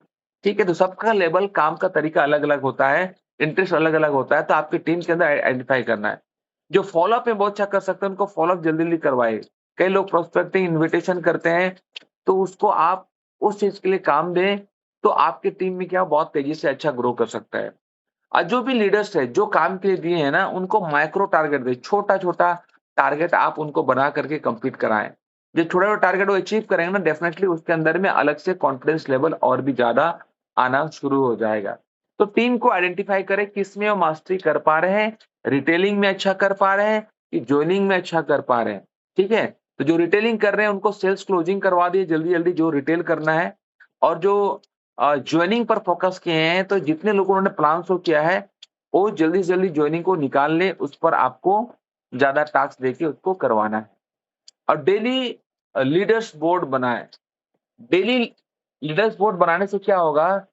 ठीक है? तो सबका लेवल काम का तरीका अलग-अलग होता है, इंटरेस्ट अलग-अलग होता है, तो आपकी टीम के अंदर आइडेंटिफाई करना है। जो फ़ॉलो-अप में बहुत अच्छा कर सकते हैं, उनको फ़ॉलो-अप जल्दी-जल्दी करवाइए। कई लोग प्रोस्पेक्टिंग इन्विटेशन करते हैं, तो उसको आप उस चीज़ के लिए काम दें, तो आपकी टीम में क्या बहुत तेज़ी से अच्छा ग्रो कर सकता है। जो भी लीडर्स है, जो काम के लिए दिए हैं ना, उनको माइक्रो टारगेट दें, छोटा-छोटा टारगेट आप उनको बना करके कंप्लीट कराएँ। जो छोटा-छोटा टारगेट वो अचीव करेंगे ना, डेफिनिटली उसके अंदर में अलग से कॉन्फिडेंस लेवल और भी ज़्यादा आना शुरू हो जाएगा। तो टीम को आइडेंटिफाई करें किसमें वो मास्टरी कर पा रहे हैं, रिटेलिंग में अच्छा कर पा रहे हैं कि जॉइनिंग में अच्छा कर पा रहे हैं, ठीक है? तो जो रिटेलिंग कर रहे हैं उनको सेल्स क्लोजिंग करवा दिए जल्दी-जल्दी जो रिटेल करना है और जो जॉइनिंग पर फोकस किए हैं, तो जितने लोगों ने प्लान शो किया है, वो जल्दी से जल्दी जॉइनिंग को निकाल लें, उस पर आपको ज़्यादा टास्क देके उसको करवाना है। और डेली लीडर्स बोर्ड बनाएँ। डेली लीडर्स बोर्ड बनाने से क्या होगा,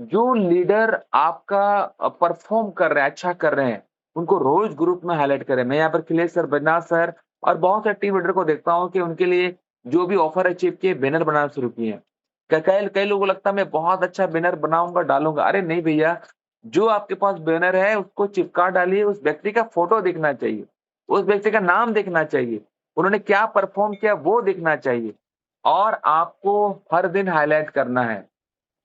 जो लीडर आपका परफ़ॉर्म कर रहे हैं, अच्छा कर रहे हैं, उनको रोज़ ग्रुप में हाइलाइट करें। मैं यहाँ पर अखिलेश सर, बद्रीनाथ सर और बहुत सारे टीम लीडर को देखता हूँ कि उनके लिए जो भी ऑफ़र अचीव किए, बैनर बनाना शुरू किए हैं। क कई कई लोगों को लगता है मैं बहुत अच्छा बैनर बनाऊँगा, डालूँगा। अरे नहीं भैया, जो आपके पास बैनर है उसको चिपका डालिए, उस व्यक्ति का फ़ोटो दिखना चाहिए, उस व्यक्ति का नाम दिखना चाहिए, उन्होंने क्या परफ़ॉर्म किया वो दिखना चाहिए और आपको हर दिन हाइलाइट करना है।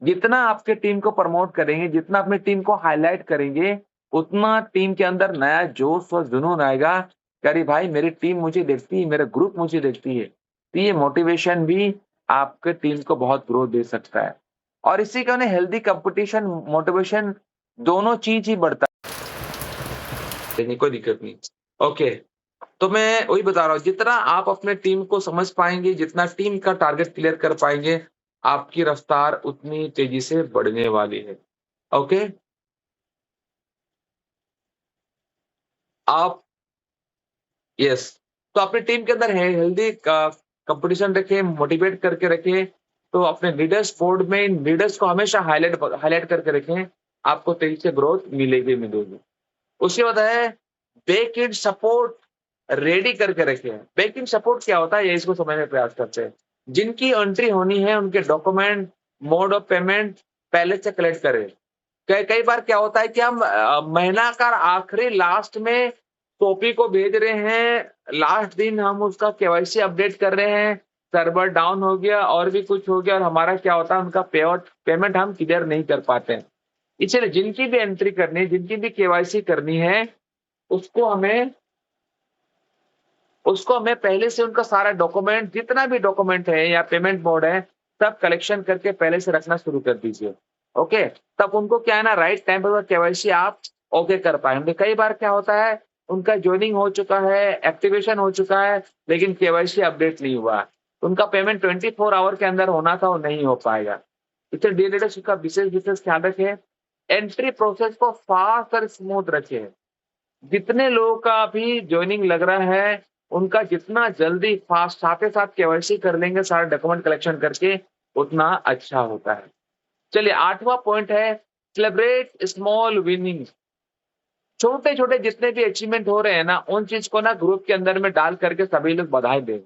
जितना आपके टीम को प्रमोट करेंगे, जितना अपनी टीम को हाइलाइट करेंगे, उतना टीम के अंदर नया जोश और जुनून आएगा कि अरे भाई मेरी टीम मुझे देखती है, मेरा ग्रुप मुझे देखती है। तो ये मोटिवेशन भी आपके टीम को बहुत ग्रोथ दे सकता है। और इसी कारण हेल्दी कंपटीशन, मोटिवेशन दोनों चीज़ ही बढ़ता है। नहीं, कोई दिक्कत नहीं। ओके, तो मैं वही बता रहा हूँ, जितना आप अपने टीम को समझ पाएँगे, जितना टीम का टारगेट क्लियर कर पाएँगे, आपकी रफ्तार उतनी तेज़ी से बढ़ने वाली है। ओके? आप यस, तो अपनी टीम के अंदर हे हेल्दी कंपटीशन रखें, मोटिवेट करके रखें, तो अपने लीडर्स बोर्ड में इन लीडर्स को हमेशा हाइलाइट करके रखें, आपको तेज़ी से ग्रोथ मिलेगी ही मिलेगी। उसके बाद है बैक एंड सपोर्ट रेडी करके रखें। बैक एंड सपोर्ट क्या होता है, ये इसको समझने का प्रयास करते हैं। जिनकी एंट्री होनी है, उनके डॉक्यूमेंट, मोड ऑफ पेमेंट पहले से कलेक्ट करें। कई कई बार क्या होता है कि हम महीना का आखिरी लास्ट में कॉपी को भेज रहे हैं, लास्ट दिन हम उसका केवाईसी अपडेट कर रहे हैं, सर्वर डाउन हो गया और भी कुछ हो गया और हमारा क्या होता है उनका पेमेंट हम क्लियर नहीं कर पाते हैं। इसलिए जिनकी भी एंट्री करनी है, जिनकी भी केवाईसी करनी है, उसको हमें पहले से उनका सारा डॉक्यूमेंट जितना भी डॉक्यूमेंट है या पेमेंट मोड है, सब कलेक्शन करके पहले से रखना शुरू कर दीजिए। ओके? तब उनको क्या है ना राइट टाइम पर केवाईसी आप ओके कर पाएँगे। कई बार क्या होता है, उनका जॉइनिंग हो चुका है, एक्टिवेशन हो चुका है, लेकिन केवाईसी अपडेट नहीं हुआ है। उनका पेमेंट 24 आवर के अंदर होना था, वो नहीं हो पाएगा। इसलिए डी-लीडरशिप का विशेष ख्याल रखें। एंट्री प्रोसेस को फास्ट और स्मूथ रखें। जितने लोगों का अभी जॉइनिंग लग रहा है, उनका जितना जल्दी फास्ट साथ ही साथ केवाईसी कर लेंगे सारा डॉक्यूमेंट कलेक्शन करके, उतना अच्छा होता है। चलिए 8वाँ पॉइंट है सेलिब्रेट स्मॉल विनिंग्स। छोटे-छोटे जितने भी अचीवमेंट हो रहे हैं ना, उन चीज़ को ना ग्रुप के अंदर में डाल करके सभी लोग बधाई दें।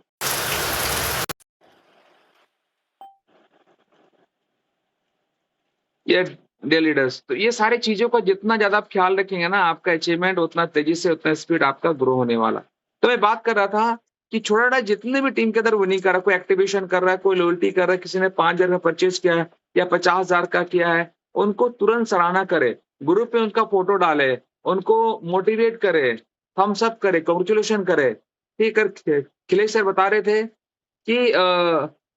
ये डे लीडर्स, तो ये सारी चीजों का जितना ज्यादा आप ख्याल रखेंगे ना, आपका अचीवमेंट उतना तेजी से, उतना स्पीड आपका ग्रो होने वाला। तो मैं बात कर रहा था कि छोटा जितने भी टीम के अंदर विनिंग कर रहा है, कोई एक्टिवेशन कर रहा है, कोई लॉयल्टी कर रहा है, किसी ने 5,000 का परचेज किया है या 50,000 का किया है, उनको तुरंत सराहना करे, ग्रुप पे उनका फोटो डाले, उनको मोटिवेट करे, थम्स अप करे, कांग्रेचुलेशन करे। ठीक है, खिलेश सर बता रहे थे कि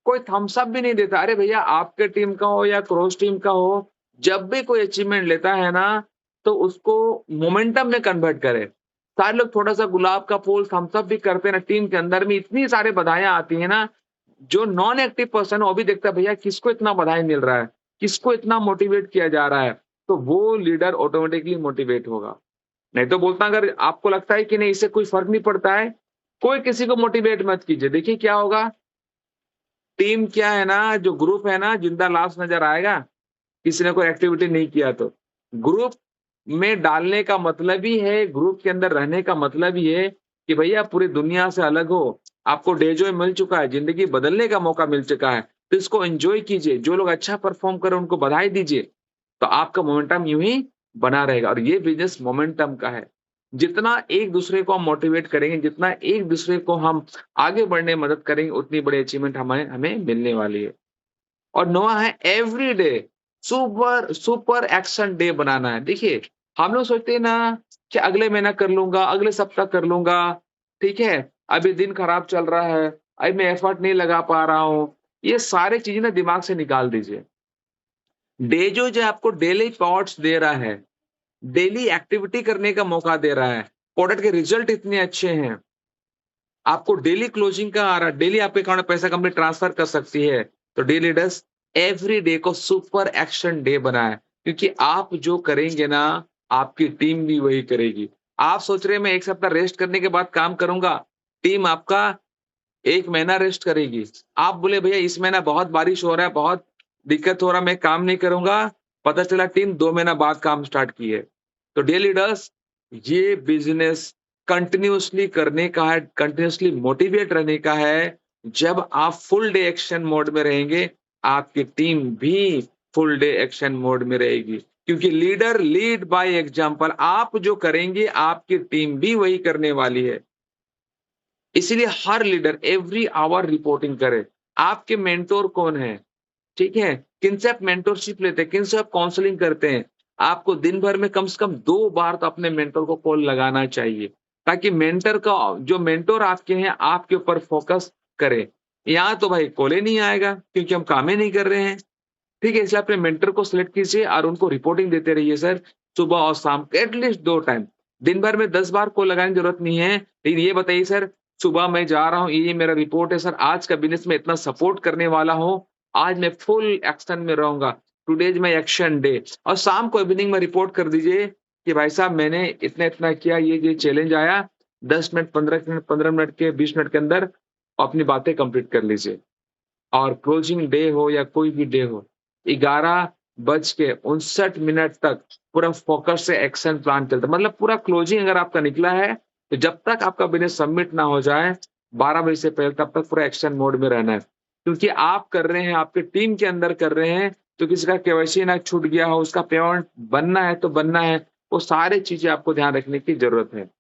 कोई थम्स अप भी नहीं देता। अरे भैया, आपके टीम का हो या क्रॉस टीम का हो, जब भी कोई अचीवमेंट लेता है ना, तो उसको मोमेंटम में कन्वर्ट करे। सारे लोग थोड़ा-सा गुलाब का फूल थम्स अप भी करते हैं ना, टीम के अंदर में इतनी सारी बधाइयाँ आती हैं ना, जो नॉन एक्टिव पर्सन है वो भी देखता है भैया किसको इतना बधाई मिल रहा है, किसको इतना मोटिवेट किया जा रहा है, तो वो लीडर ऑटोमेटिकली मोटिवेट होगा। नहीं तो बोलता, अगर आपको लगता है कि नहीं इससे कोई फर्क नहीं पड़ता है, कोई किसी को मोटिवेट मत कीजिए। देखिए क्या होगा, टीम क्या है ना, जो ग्रुप है ना, जिंदा लाश नजर आएगा, किसी ने कोई एक्टिविटी नहीं किया तो। ग्रुप में डालने का मतलब ही है, ग्रुप के अंदर रहने का मतलब ही है कि भैया पूरी दुनिया से अलग हो, आपको डेजॉय मिल चुका है, ज़िंदगी बदलने का मौका मिल चुका है, तो इसको एन्जॉय कीजिए। जो लोग अच्छा परफ़ॉर्म कर रहे हैं, उनको बधाई दीजिए, तो आपका मोमेंटम यूँ ही बना रहेगा और ये बिज़नेस मोमेंटम का है। जितना एक-दूसरे को हम मोटिवेट करेंगे, जितना एक-दूसरे को हम आगे बढ़ने में मदद करेंगे, उतनी बड़ी अचीवमेंट हमें हमें मिलने वाली है। और नौवां है everyday super super action day बनाना है। देखिए, हम लोग सोचते हैं ना कि अगले महीना कर लूँगा, अगले सप्ताह कर लूँगा, ठीक है? अभी दिन खराब चल रहा है, अभी मैं एफर्ट नहीं लगा पा रहा हूँ। ये सारी चीज़ें ना दिमाग से निकाल दीजिए। डे जो है आपको डेली थॉट्स दे रहा है, डेली एक्टिविटी करने का मौका दे रहा है, प्रोडक्ट के रिजल्ट इतने अच्छे हैं। आपको डेली क्लोजिंग का आ रहा है, डेली आपके अकाउंट में पैसा कंपनी ट्रांसफर कर सकती है। तो डे लीडर्स एवरी डे को सुपर एक्शन डे बनाएँ, क्योंकि आप जो करेंगे ना, आपकी टीम भी वही करेगी। आप सोच रहे हैं मैं 1 सप्ताह रेस्ट करने के बाद काम करूँगा, टीम आपका 1 महीना रेस्ट करेगी। आप बोले भैया इस महीना बहुत बारिश हो रहा है, बहुत दिक्कत हो रहा है, मैं काम नहीं करूँगा, पता चला टीम 2 महीना बाद काम स्टार्ट की है। तो डियर लीडर्स, ये बिज़नेस कंटिन्यूअसली करने का है, कंटिन्यूअसली मोटिवेट रहने का है। जब आप फुल डे एक्शन मोड में रहेंगे, आपकी टीम भी फुल डे एक्शन मोड में रहेगी। क्योंकि लीडर लीड बाय एग्जांपल, आप जो करेंगे, आपकी टीम भी वही करने वाली है। इसीलिए हर लीडर एवरी आवर रिपोर्टिंग करे। आपके मेंटर कौन है? ठीक है? किनसे आप मेंटरशिप लेते हैं? किनसे आप काउंसलिंग करते हैं? आपको दिन भर में कम से कम 2 बार तो अपने मेंटर को कॉल लगाना चाहिए, ताकि मेंटर का जो मेंटर आपके हैं, आपके ऊपर फोकस करे। यहाँ तो भाई कॉल ही नहीं आएगा, क्योंकि हम काम ही नहीं कर रहे हैं। ठीक है? इसलिए अपने मेंटर को सिलेक्ट कीजिए और उनको रिपोर्टिंग देते रहिए सर, सुबह और शाम को एटलीस्ट 2 टाइम। दिन भर में 10 बार कॉल लगाने की ज़रूरत नहीं है। लेकिन ये बताइए सर, सुबह मैं जा रहा हूँ, ये मेरा रिपोर्ट है सर, आज का बिज़नेस में इतना सपोर्ट करने वाला हूँ, आज मैं फुल एक्शन में रहूँगा। Today is my action day. और शाम को इवनिंग में रिपोर्ट कर दीजिए कि भाई साहब मैंने इतना-इतना किया, ये चैलेंज आया, 10 मिनट, 15 मिनट के 20 मिनट के अंदर अपनी बातें कंप्लीट कर लीजिए। और क्लोजिंग डे हो या कोई भी डे हो, 11:59 तक पूरा फ़ोकस से एक्शन प्लान चलता है। मतलब पूरा क्लोजिंग अगर आपका निकला है, तो जब तक आपका बिज़नेस सबमिट ना हो जाए, 12 बजे से पहले, तब तक पूरा एक्शन मोड में रहना है। क्योंकि आप कर रहे हैं, आपके टीम के अंदर कर रहे हैं, तो किसी का केवाईसी ना छूट गया हो, उसका पेमेंट बनना है तो बनना है, वो सारी चीज़ें आपको ध्यान रखने की ज़रूरत है।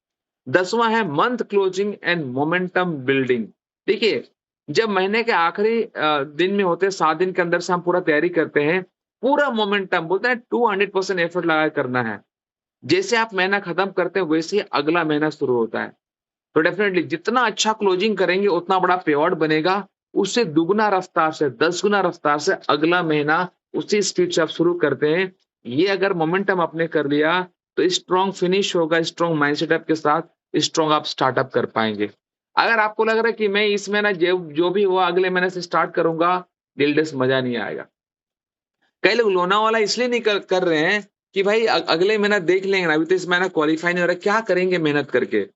10वां है month closing and momentum building. देखिए, जब महीने के आखिरी दिन में होते हैं, 7 दिन के अंदर से हम पूरा तैयारी करते हैं, पूरा मोमेंटम बोलते हैं 200% एफर्ट लगा के करना है। जैसे आप महीना खत्म करते हैं, वैसे ही अगला महीना शुरू होता है। तो डेफिनिटली जितना अच्छा क्लोजिंग करेंगे, उतना बड़ा पेआउट बनेगा। उससे दुगुना रफ्तार से, 10 गुना रफ्तार से अगला महीना उसी स्पीड से आप शुरू करते हैं। ये अगर मोमेंटम आपने कर लिया, तो स्ट्रॉन्ग फिनिश होगा, स्ट्रॉन्ग माइंडसेट आपके साथ, स्ट्रॉन्ग आप स्टार्टअप कर पाएँगे। अगर आपको लग रहा है कि मैं इस महीना जो जो भी हुआ अगले महीने से स्टार्ट करूँगा, दिल-दस मज़ा नहीं आएगा। कई लोग लोनावाला इसलिए नहीं कर कर रहे हैं कि भाई अगले महीना देख लेंगे ना, अभी तो इस महीना क्वालीफाई नहीं हो रहा, क्या करेंगे मेहनत करके?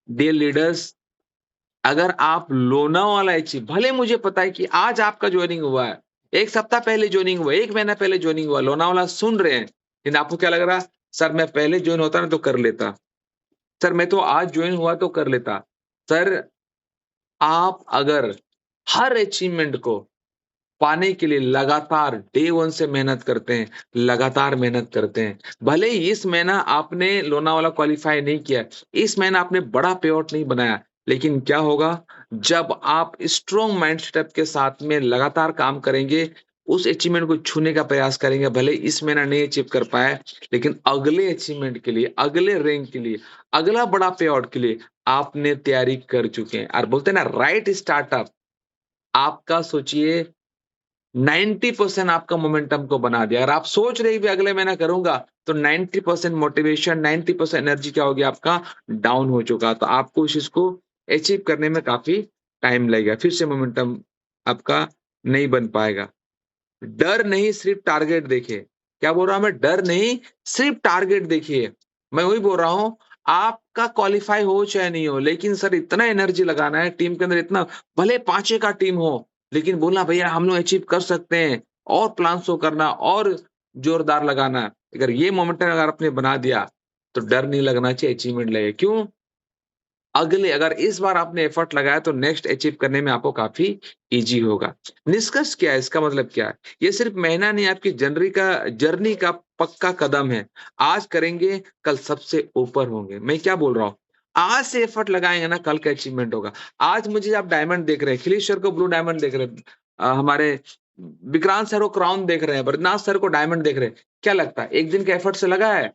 डियर लीडर्स, अगर आप लोनावाला अचीव, भले मुझे पता है कि आज आपका जॉइनिंग हुआ है, 1 सप्ताह पहले जॉइनिंग हुआ, 1 महीना पहले जॉइनिंग हुआ, लोनावाला सुन रहे हैं, लेकिन आपको क्या लग रहा है? सर मैं पहले जॉइन होता ना तो कर लेता। सर मैं तो आज जॉइन हुआ तो कर लेता। सर, आप अगर हर अचीवमेंट को पाने के लिए लगातार डे वन से मेहनत करते हैं, लगातार मेहनत करते हैं। भले ही इस महीना आपने लोनावाला क्वालिफाई नहीं किया, इस महीना आपने बड़ा पे आउट नहीं बनाया, लेकिन क्या होगा जब आप स्ट्रॉन्ग माइंड सेटअप के साथ में लगातार काम करेंगे, उस अचीवमेंट को छूने का प्रयास करेंगे। भले इस महीना नहीं अचीव कर पाए, लेकिन अगले अचीवमेंट के लिए, अगले रैंक के लिए, अगला बड़ा पे आउट के लिए आपने तैयारी कर चुके हैं। और बोलते हैं ना, राइट स्टार्टअप आपका सोचिए 90% आपका मोमेंटम को बना दिया। अगर आप सोच रहे भी अगले महीना करूंगा, तो 90% मोटिवेशन, 90% एनर्जी क्या हो गया आपका, डाउन हो चुका। तो आपको इस चीज को अचीव करने में काफी टाइम लगेगा, फिर से मोमेंटम आपका नहीं बन पाएगा। डर नहीं, सिर्फ टारगेट देखिए। क्या बोल रहा हूं मैं? डर नहीं, सिर्फ टारगेट देखिए। मैं वही बोल रहा हूं, आपका क्वालिफाई हो चाहे नहीं हो, लेकिन सर इतना एनर्जी लगाना है टीम के अंदर, इतना, भले पांचे का टीम हो, लेकिन बोलना भैया हम लोग अचीव कर सकते हैं, और प्लान शो करना, और जोरदार लगाना। अगर ये मोमेंटम अगर आपने बना दिया, तो डर नहीं लगना चाहिए, अचीवमेंट लगे। क्यों? अगले, अगर इस बार आपने एफर्ट लगाया, तो नेक्स्ट अचीव करने में आपको काफी इजी होगा। निष्कर्ष क्या है, इसका मतलब क्या है? ये सिर्फ महीना नहीं, आपकी जर्नी का पक्का कदम है। आज करेंगे, कल सबसे ऊपर होंगे। मैं क्या बोल रहा हूँ, आज से एफर्ट लगाएंगे ना, कल का अचीवमेंट होगा। आज मुझे आप डायमंड देख रहे हैं, खिलेश सर को ब्लू डायमंड देख रहे हैं, हमारे विक्रांत सर को क्राउन देख रहे हैं, बद्रीनाथ सर को डायमंड देख रहे हैं। क्या लगता है एक दिन के एफर्ट से लगा है?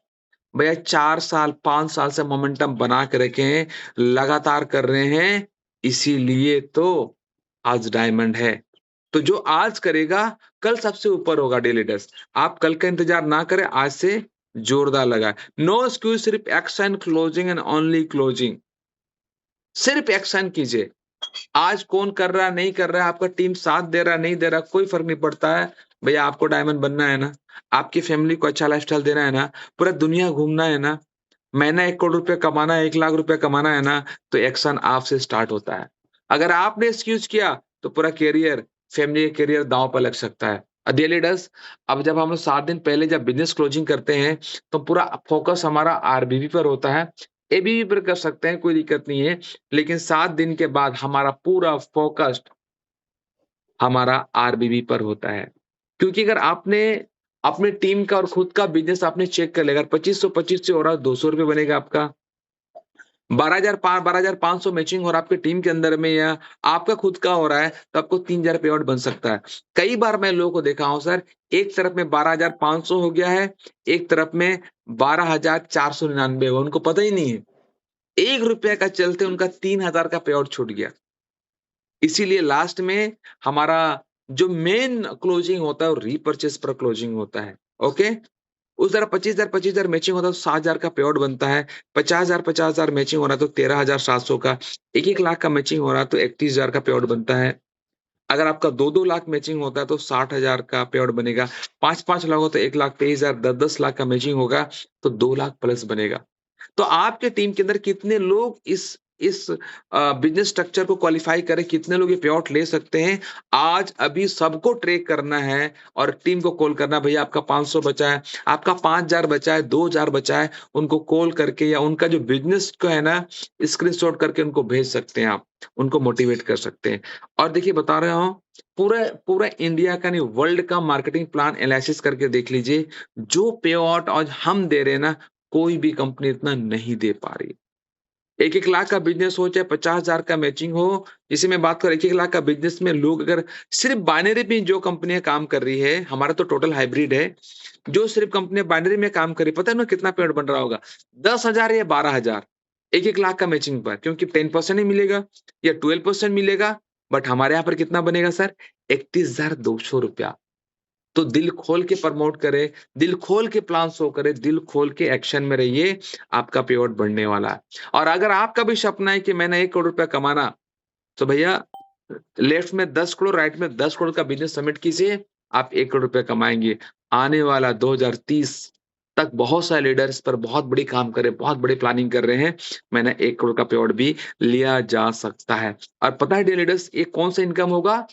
भैया 4 साल 5 साल से मोमेंटम बना के रखे हैं, लगातार कर रहे हैं, इसीलिए तो आज डायमंड है। तो जो आज करेगा, कल सबसे ऊपर होगा डेली डेस्क। आप कल का इंतजार ना करें, आज से जोरदार लगाए। नो एक्सक्यूज, सिर्फ action, closing and only closing. सिर्फ एक्शन कीजिए। आज कौन कर रहा है, नहीं कर रहा है, आपका टीम साथ दे रहा है, नहीं दे रहा, कोई फर्क नहीं पड़ता है। भैया आपको डायमंड बनना है ना, आपकी फैमिली को अच्छा लाइफस्टाइल देना है ना, पूरा दुनिया घूमना है ना, महीना 1 करोड़ रुपया कमाना है, 1 लाख रुपया कमाना है ना, तो एक्शन आपसे स्टार्ट होता है। अगर आपने एक्सक्यूज किया, तो पूरा करियर, फैमिली का करियर दांव पर लग सकता है। डियर लीडर्स, अब जब हम लोग 7 दिन पहले जब बिजनेस क्लोजिंग करते हैं, तो पूरा फोकस हमारा आरबीबी पर होता है। एबीबी पर कर सकते हैं, कोई दिक्कत नहीं है, लेकिन 7 दिन के बाद हमारा पूरा फोकस हमारा आरबीबी पर होता है। क्योंकि अगर आपने अपने टीम का और खुद का बिजनेस आपने चेक कर लिया, अगर 2500 हो रहा है, 200 रुपए बनेगा आपका। 12,500 मैचिंग हो रहा है आपकी टीम के अंदर में, या आपका खुद का हो रहा है, तो आपको 3,000 पे आउट बन सकता है। कई बार मैं लोगों को देखा हूं सर, एक तरफ में 12,500 हो गया है, एक तरफ में 12,499 हुआ, उनको पता ही नहीं है। 1 रुपया का चलते उनका 3,000 का पे आउट छूट गया। इसीलिए लास्ट में हमारा जो मेन क्लोजिंग होता है, वो रीपर्चेस पर क्लोजिंग होता है। ओके, उस तरह 25,000 मैचिंग होता है तो 7,000 का पे आउट बनता है। 50,000 मैचिंग हो रहा है तो 13,700 का। 1-1 लाख का मैचिंग हो रहा है तो 31,000 का पे आउट बनता है। अगर आपका 2-2 लाख मैचिंग होता है तो 60,000 का पे आउट बनेगा। 5-5 लाख हो तो 1,23,000, 10-10 लाख का मैचिंग होगा तो 2 लाख प्लस बनेगा। तो आपके टीम के अंदर कितने लोग इस बिजनेस स्ट्रक्चर को क्वालिफाई करें, कितने लोग ये पे आउट ले सकते हैं, आज अभी सबको ट्रैक करना है और टीम को कॉल करना, भैया आपका 500 बचा है, आपका 5,000 बचा है, 2,000 बचा है, उनको कॉल करके या उनका जो बिजनेस को है ना, स्क्रीनशॉट करके उनको भेज सकते हैं, आप उनको मोटिवेट कर सकते हैं। और देखिए बता रहा हूँ, पूरा पूरा इंडिया का नहीं, वर्ल्ड का मार्केटिंग प्लान एनालिसिस करके देख लीजिए, जो पे आउट आज हम दे रहे हैं ना, कोई भी कंपनी इतना नहीं दे पा रही। 1-1 लाख का बिजनेस हो चाहे 50,000 का मैचिंग हो, जैसे मैं बात करूं 1-1 लाख का बिजनेस में लोग अगर सिर्फ बाइनरी में जो कंपनियां काम कर रही है, हमारा तो टोटल हाइब्रिड है, जो सिर्फ कंपनियां बाइनरी में काम कर रही, पता है ना कितना पेमेंट बन रहा होगा? 10,000 या 12,000 1-1 लाख का मैचिंग पर, क्योंकि 10% ही मिलेगा या 12% मिलेगा। बट हमारे यहाँ पर कितना बनेगा सर? 31,200 रुपया। तो दिल खोल के प्रमोट करे, दिल खोल के प्लान शो करे, दिल खोल के एक्शन में रहिए, आपका पे आउट बढ़ने वाला है। और अगर आपका भी सपना है कि मैंने 1 करोड़ रुपया कमाना, तो भैया लेफ्ट में 10 करोड़, राइट में 10 करोड़ का बिजनेस सबमिट कीजिए, आप 1 करोड़ रुपया कमाएंगे। आने वाला 2030 तक बहुत सारे लीडर्स पर बहुत बड़ी काम कर रहे हैं, बहुत बड़ी प्लानिंग कर रहे हैं। मैंने 1 करोड़ का पे आउट भी लिया जा सकता है। और पता है डियर लीडर्स, ये कौन सा इनकम होगा?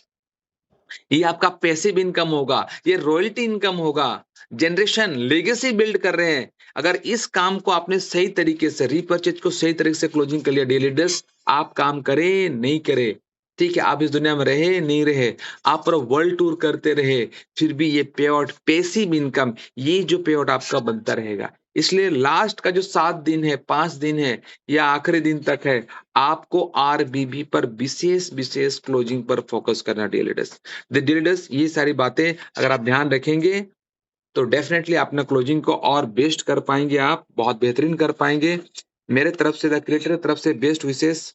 ये आपका पैसिव इनकम होगा, ये रॉयल्टी इनकम होगा। जनरेशन लेगेसी बिल्ड कर रहे हैं। अगर इस काम को आपने सही तरीके से, रीपर्चेज को सही तरीके से क्लोजिंग कर लिया, डेली डेस्क आप काम करें नहीं करे, ठीक है, आप इस दुनिया में रहे नहीं रहे, आप पूरा वर्ल्ड टूर करते रहे, फिर भी ये पे आउट, पैसिव इनकम, ये जो पे आउट आपका बनता रहेगा। इसलिए लास्ट का जो 7 दिन है, 5 दिन है या आखिरी दिन तक है, आपको आरबीबी पर विशेष विशेष क्लोजिंग पर फोकस करना डियर लीडर्स। डियर लीडर्स, ये सारी बातें अगर आप ध्यान रखेंगे तो डेफिनेटली अपना क्लोजिंग को और बेस्ट कर पाएंगे, आप बहुत बेहतरीन कर पाएंगे। मेरे तरफ से, द क्रिएटर तरफ से बेस्ट विशेष,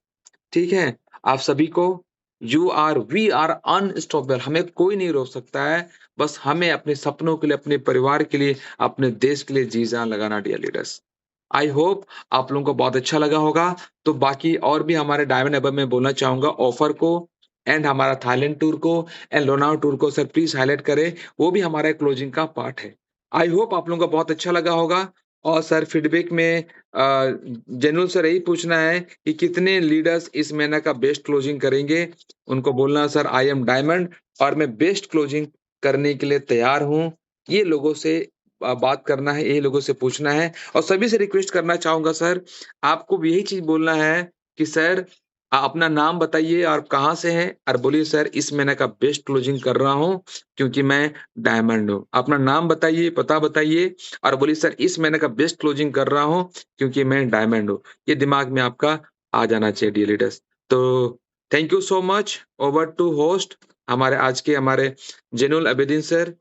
ठीक है, आप सभी को। वी आर अनस्टॉपेबल, हमें कोई नहीं रोक सकता है, बस हमें अपने सपनों के लिए, अपने परिवार के लिए, अपने देश के लिए जी जान लगाना डियर लीडर्स। आई होप आप लोगों को बहुत अच्छा लगा होगा। तो बाकी और भी हमारे डायमंड हब में बोलना चाहूंगा ऑफर को एंड हमारा थाईलैंड टूर को एंड लोनावला टूर को सर प्लीज हाईलाइट करें, वो भी हमारे क्लोजिंग का पार्ट है। आई होप आप लोगों को बहुत अच्छा लगा होगा। और सर फीडबैक में जनरल सर यही पूछना है कि कितने लीडर्स इस महीने का बेस्ट क्लोजिंग करेंगे। उनको बोलना सर आई एम डायमंड और मैं बेस्ट क्लोजिंग करने के लिए तैयार हूं। ये लोगों से बात करना है, ये लोगों से पूछना है। और सभी से रिक्वेस्ट करना चाहूंगा सर, आपको भी यही चीज बोलना है कि सर अपना नाम बताइए और कहाँ से हैं और बोलिए सर इस महीने का बेस्ट क्लोजिंग कर रहा हूँ क्योंकि मैं डायमंड हूँ। अपना नाम बताइए, पता बताइए और बोलिए सर इस महीने का बेस्ट क्लोजिंग कर रहा हूँ क्योंकि मैं डायमंड हूँ। ये दिमाग में आपका आ जाना चाहिए डियर लीडर्स। तो thank you so much. Over to host हमारे आज के हमारे जेनुल अबेदीन सर।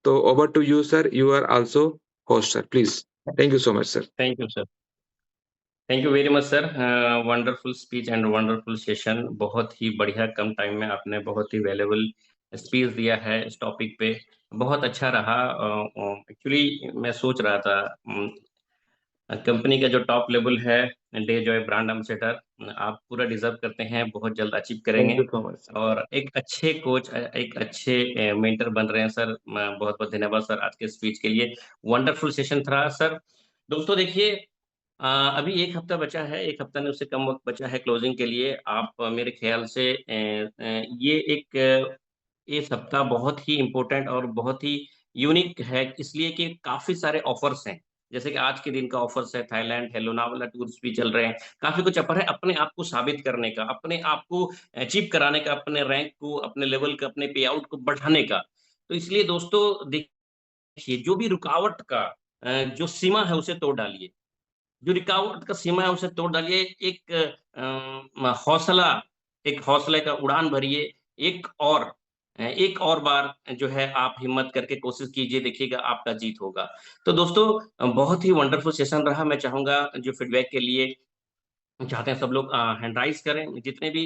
तो over to you sir, you are also host sir, please. Thank you so much sir. Thank you sir. Thank you very much sir. Wonderful speech and wonderful session. बहुत ही बढ़िया, कम time में आपने बहुत ही वैल्यूबल स्पीच दिया है इस topic पे। बहुत अच्छा रहा। एक्चुअली मैं सोच रहा था, कंपनी का जो टॉप लेवल है, डे जॉय ब्रांड एम्बेसडर, आप पूरा डिजर्व करते हैं, बहुत जल्द अचीव थैंक करेंगे। You so much sir. और एक अच्छे कोच, एक अच्छे मेंटर बन रहे हैं सर। बहुत बहुत धन्यवाद सर आज के स्पीच के लिए। वंडरफुल सेशन था सर। दोस्तों देखिए, अभी एक हफ्ता बचा है, एक हफ्ता ने उससे कम वक्त बचा है क्लोजिंग के लिए। आप मेरे ख्याल से ये एक इस हफ्ता बहुत ही इम्पोर्टेंट और बहुत ही यूनिक है, इसलिए कि काफी सारे ऑफर्स हैं। जैसे कि आज के दिन का ऑफर्स है, थाईलैंड है, लोनावाला टूर्स भी चल रहे हैं। काफी कुछ ऑफर है अपने आप को साबित करने का, अपने आप को अचीव कराने का, अपने रैंक को, अपने लेवल का, अपने पे आउट को बढ़ाने का। तो इसलिए दोस्तों देखिए, जो भी रुकावट का जो सीमा है उसे तोड़ डालिए। जो रुकावट का सीमा है उसे तोड़ डालिए। एक हौसला, एक हौसले का उड़ान भरिए। एक और बार जो है आप हिम्मत करके कोशिश कीजिए, देखिएगा आपका जीत होगा। तो दोस्तों, बहुत ही वंडरफुल सेशन रहा। मैं चाहूंगा जो फीडबैक के लिए चाहते हैं सब लोग हैंड राइज करें। जितने भी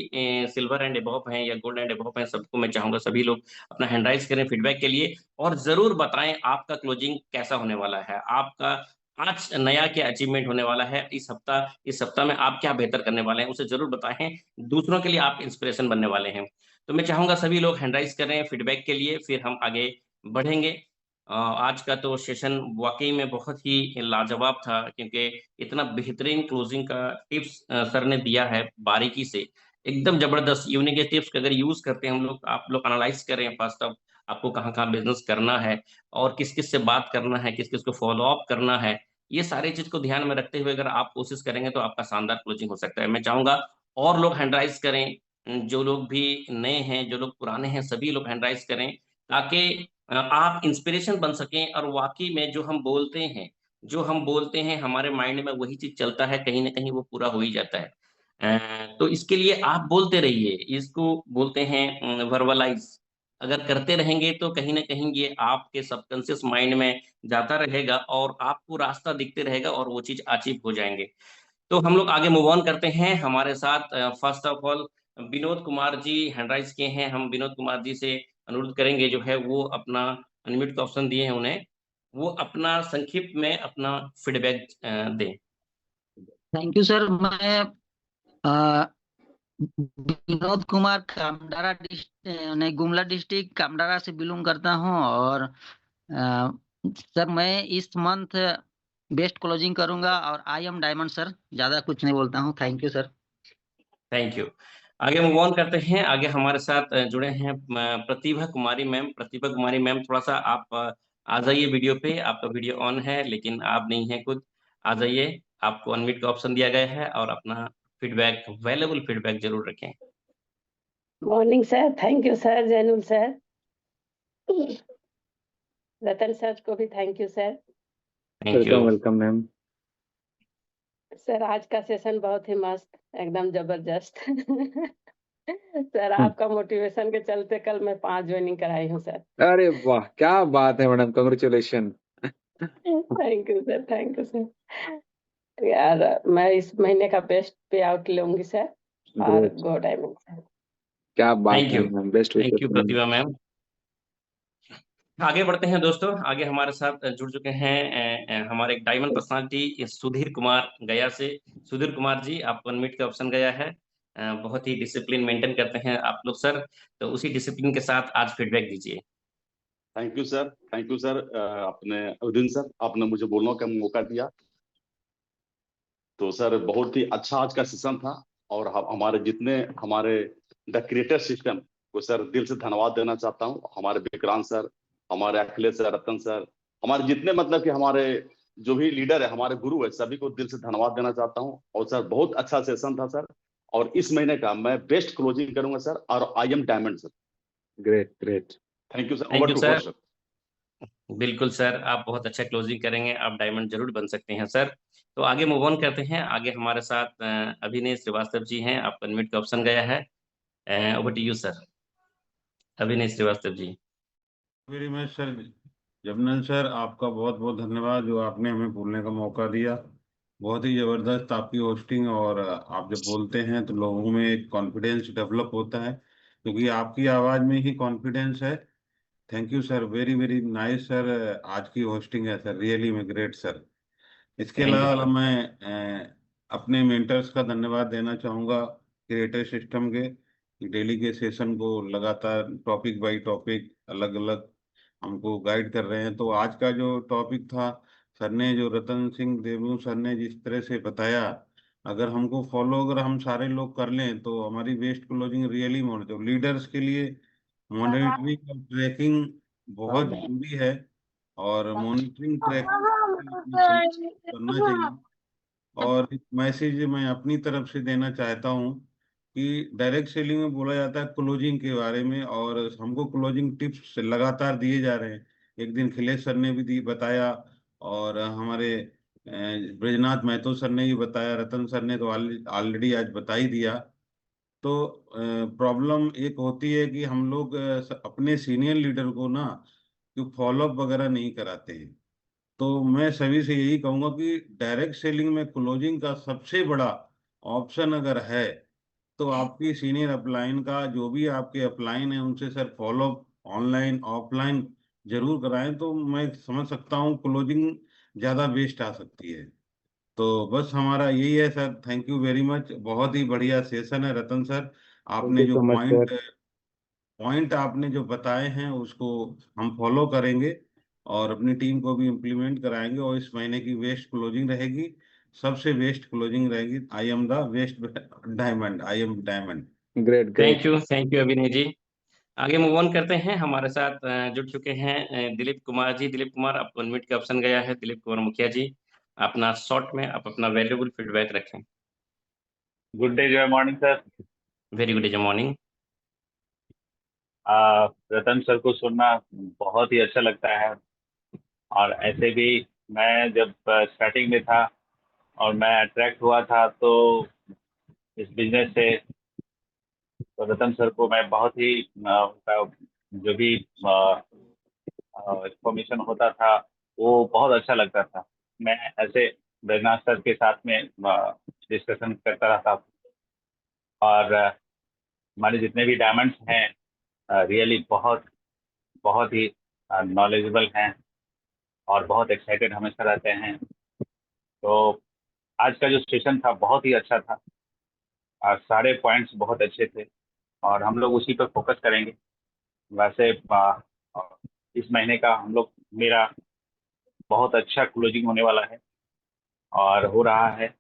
सिल्वर एंड एबव हैं या गोल्ड एंड एबव हैं, सबको मैं चाहूंगा सभी लोग अपना हैंड राइज करें फीडबैक के लिए। और जरूर बताएं आपका क्लोजिंग कैसा होने वाला है, आपका आज नया क्या अचीवमेंट होने वाला है इस सप्ताह में आप क्या बेहतर करने वाले हैं, उसे जरूर बताएं। दूसरों के लिए आप इंस्पिरेशन बनने वाले हैं। तो मैं चाहूंगा सभी लोग हैंड राइज करें फीडबैक के लिए, फिर हम आगे बढ़ेंगे। आज का तो सेशन वाकई में बहुत ही लाजवाब था, क्योंकि इतना बेहतरीन क्लोजिंग का टिप्स सर ने दिया है बारीकी से। एकदम जबरदस्त यूनिक टिप्स का अगर यूज करते हैं हम लोग, आप लोग एनालाइज करें फर्स्ट ऑफ आपको कहाँ कहाँ बिजनेस करना है और किस किस से बात करना है, किस किस को फॉलो अप करना है, ये सारी चीज को ध्यान में रखते हुए अगर आप कोशिश करेंगे तो आपका शानदार क्लोजिंग हो सकता है। मैं चाहूंगा और लोग हैंडराइज करें, जो लोग भी नए हैं, जो लोग पुराने हैं, सभी लोग हैंडराइज करें, ताकि आप इंस्पिरेशन बन सकें। और वाकई में जो हम बोलते हैं हमारे माइंड में वही चीज चलता है, कहीं ना कहीं वो पूरा हो ही जाता है। तो इसके लिए आप बोलते रहिए, इसको बोलते हैं वर्बलाइज। अगर करते रहेंगे तो कहीं ना कहीं ये आपके सबकॉन्शियस माइंड में जाता रहेगा और आपको रास्ता दिखते रहेगा और वो चीज अचीव हो जाएंगे। तो हम लोग आगे मूव ऑन करते हैं। हमारे साथ first of all Vinod Kumar ji hand raise किए हैं। हम विनोद कुमार जी से अनुरोध करेंगे, जो है वो अपना अनम्यूट का ऑप्शन दिए हैं उन्हें, वो अपना संक्षिप्त में अपना फीडबैक दें। Thank you sir. मैं अ, विनोद कुमार कामडारा डिस्ट्रिक्ट नहीं, गुमला डिस्ट्रिक्ट कामडारा से बिलोंग करता हूं। और सर मैं इस मंथ बेस्ट क्लोजिंग करूंगा और आई एम डायमंड सर। ज्यादा कुछ नहीं बोलता हूं। Thank you sir. Thank you. आगे मूव ऑन करते हैं। आगे हमारे साथ जुड़े हैं प्रतिभा कुमारी मैम। प्रतिभा कुमारी मैम, थोड़ा सा आप आ जाइए वीडियो पे। आपका वीडियो ऑन है लेकिन आप नहीं है खुद। आ जाइए, आपको अनम्यूट का ऑप्शन दिया गया है और अपना फीडबैक, वैल्यूबल फीडबैक जरूर रखें। Morning sir, thank you sir, Zainul sir, Ratan sir को भी thank you sir. Thank you. Welcome ma'am. Sir आज का सेशन बहुत ही मस्त, एकदम जबरदस्त। सर आपका मोटिवेशन के चलते कल मैं 5 ज्वाइनिंग कराई हूँ सर। अरे वाह, क्या बात है madam, congratulation. Thank you sir, thank you sir. यार मैं इस महीने का बेस्ट पे आउट लूंगी सर, और ग्रेट, गो डायमंड सर। क्या बात थैंक है you. Ma'am, best thank wishes you ma'am. Pratibha ma'am. आगे बढ़ते हैं दोस्तों। आगे हमारे साथ जुड़ चुके हैं हमारे एक डायमंड पर्सनालिटी सुधीर कुमार गया से। सुधीर कुमार जी, आपको अनम्यूट का ऑप्शन गया है। बहुत ही डिसिप्लिन मेंटेन करते हैं आप लोग सर, तो उसी डिसिप्लिन के साथ आज फीडबैक दीजिए। Thank you sir, thank you sir. अपने उदिन सर, आपने मुझे बोलने का मौका दिया। तो सर बहुत ही अच्छा आज का सेशन था, और हमारे जितने हमारे द क्रिएटर सिस्टम को सर दिल से धन्यवाद देना चाहता हूँ। हमारे विक्रांत सर, हमारे अखिलेश सर, रतन सर, हमारे जितने मतलब कि हमारे जो भी लीडर है, हमारे गुरु है, सभी को दिल से धन्यवाद देना चाहता हूँ। और सर बहुत अच्छा सेशन था सर, और इस महीने का मैं बेस्ट क्लोजिंग करूंगा सर, और I am diamond sir. Great great. Thank you sir, thank over you to sir. Host sir. बिल्कुल सर, आप बहुत अच्छा क्लोजिंग करेंगे, आप डायमंड जरूर बन सकते हैं सर। तो आगे मूव ऑन करते हैं। आगे हमारे साथ अभिनय श्रीवास्तव जी हैं, आपका अनम्यूट का ऑप्शन गया है। Over to you sir, Abhinay Shrivastava ji. Very much sir. जबनल सर, आपका बहुत बहुत धन्यवाद जो आपने हमें बोलने का मौका दिया। बहुत ही जबरदस्त आपकी होस्टिंग, और आप जब बोलते हैं तो लोगों में एक कॉन्फिडेंस डेवलप होता है, क्योंकि आपकी आवाज में ही कॉन्फिडेंस है। Thank you sir, very very nice sir. आज की होस्टिंग है सर, रियली में ग्रेट सर। इसके थैंक यू अलावा सर। मैं अपने मेंटर्स का धन्यवाद देना चाहूँगा, क्रिएटर सिस्टम के, डेली के सेशन को लगातार टॉपिक बाय टॉपिक अलग अलग हमको गाइड कर रहे हैं। तो आज का जो टॉपिक था, सर ने जो रतन सिंह देवू सर ने जिस तरह से बताया, अगर हमको फॉलो अगर हम सारे लोग कर लें तो हमारी best closing really monitor leaders के लिए मॉनिटरिंग और ट्रैकिंग बहुत जरूरी है। और मॉनिटरिंग ट्रैकिंग अपने समय करना चाहिए। और एक मैसेज मैं अपनी तरफ से देना चाहता हूँ कि डायरेक्ट सेलिंग में बोला जाता है क्लोजिंग के बारे में, और हमको क्लोजिंग टिप्स लगातार दिए जा रहे हैं। एक दिन खिलेश सर ने भी दी बताया, और हमारे ब्रजनाथ महतो सर ने भी बताया, रतन सर ने तो ऑलरेडी आज बता ही दिया। तो प्रॉब्लम एक होती है कि हम लोग अपने सीनियर लीडर को ना कि फॉलोअप वगैरह नहीं कराते हैं। तो मैं सभी से यही कहूंगा कि डायरेक्ट सेलिंग में क्लोजिंग का सबसे बड़ा ऑप्शन अगर है तो आपकी सीनियर अपलाइन का जो भी आपके अपलाइन है उनसे सर फॉलोअप ऑनलाइन ऑफलाइन जरूर कराएं, तो मैं समझ सकता हूँ क्लोजिंग ज्यादा बेस्ट आ सकती है। तो बस हमारा यही है sir. Thank you very much, बहुत ही बढ़िया सेशन है रतन सर। थैंक आपने यू जो so much point sir. Point आपने जो बताए हैं उसको हम फॉलो करेंगे, और अपनी टीम को भी इम्प्लीमेंट कराएंगे, और इस महीने की वेस्ट क्लोजिंग रहेगी, सबसे वेस्ट क्लोजिंग रहेगी। I am the best diamond, I am diamond. Great great. Thank you Abhinay ji. आगे मूव ऑन करते हैं। हमारे साथ जुड़ चुके हैं दिलीप कुमार जी। दिलीप कुमार, आपको अनम्यूट का ऑप्शन गया है। दिलीप कुमार मुखिया जी, अपना शॉर्ट में आप अपना वैल्यूबल फीडबैक रखें। गुड डे, जय morning sir. Very good morning. Ratan sir को सुनना बहुत ही अच्छा लगता है, और ऐसे भी मैं जब स्टार्टिंग में था और मैं अट्रैक्ट हुआ था तो इस बिजनेस से, तो रतन सर को मैं बहुत ही उनका जो भी इंफॉर्मेशन होता था वो बहुत अच्छा लगता था। मैं ऐसे बैजनाथ सर के साथ में डिस्कशन करता रहता, और हमारे जितने भी डायमंड्स हैं रियली बहुत बहुत ही नॉलेजेबल हैं और बहुत एक्साइटेड हमेशा रहते हैं। तो आज का जो सेशन था बहुत ही अच्छा था, और सारे पॉइंट्स बहुत अच्छे थे, और हम लोग उसी पर फोकस करेंगे। वैसे इस महीने का हम लोग मेरा बहुत अच्छा क्लोजिंग होने वाला है और हो रहा है।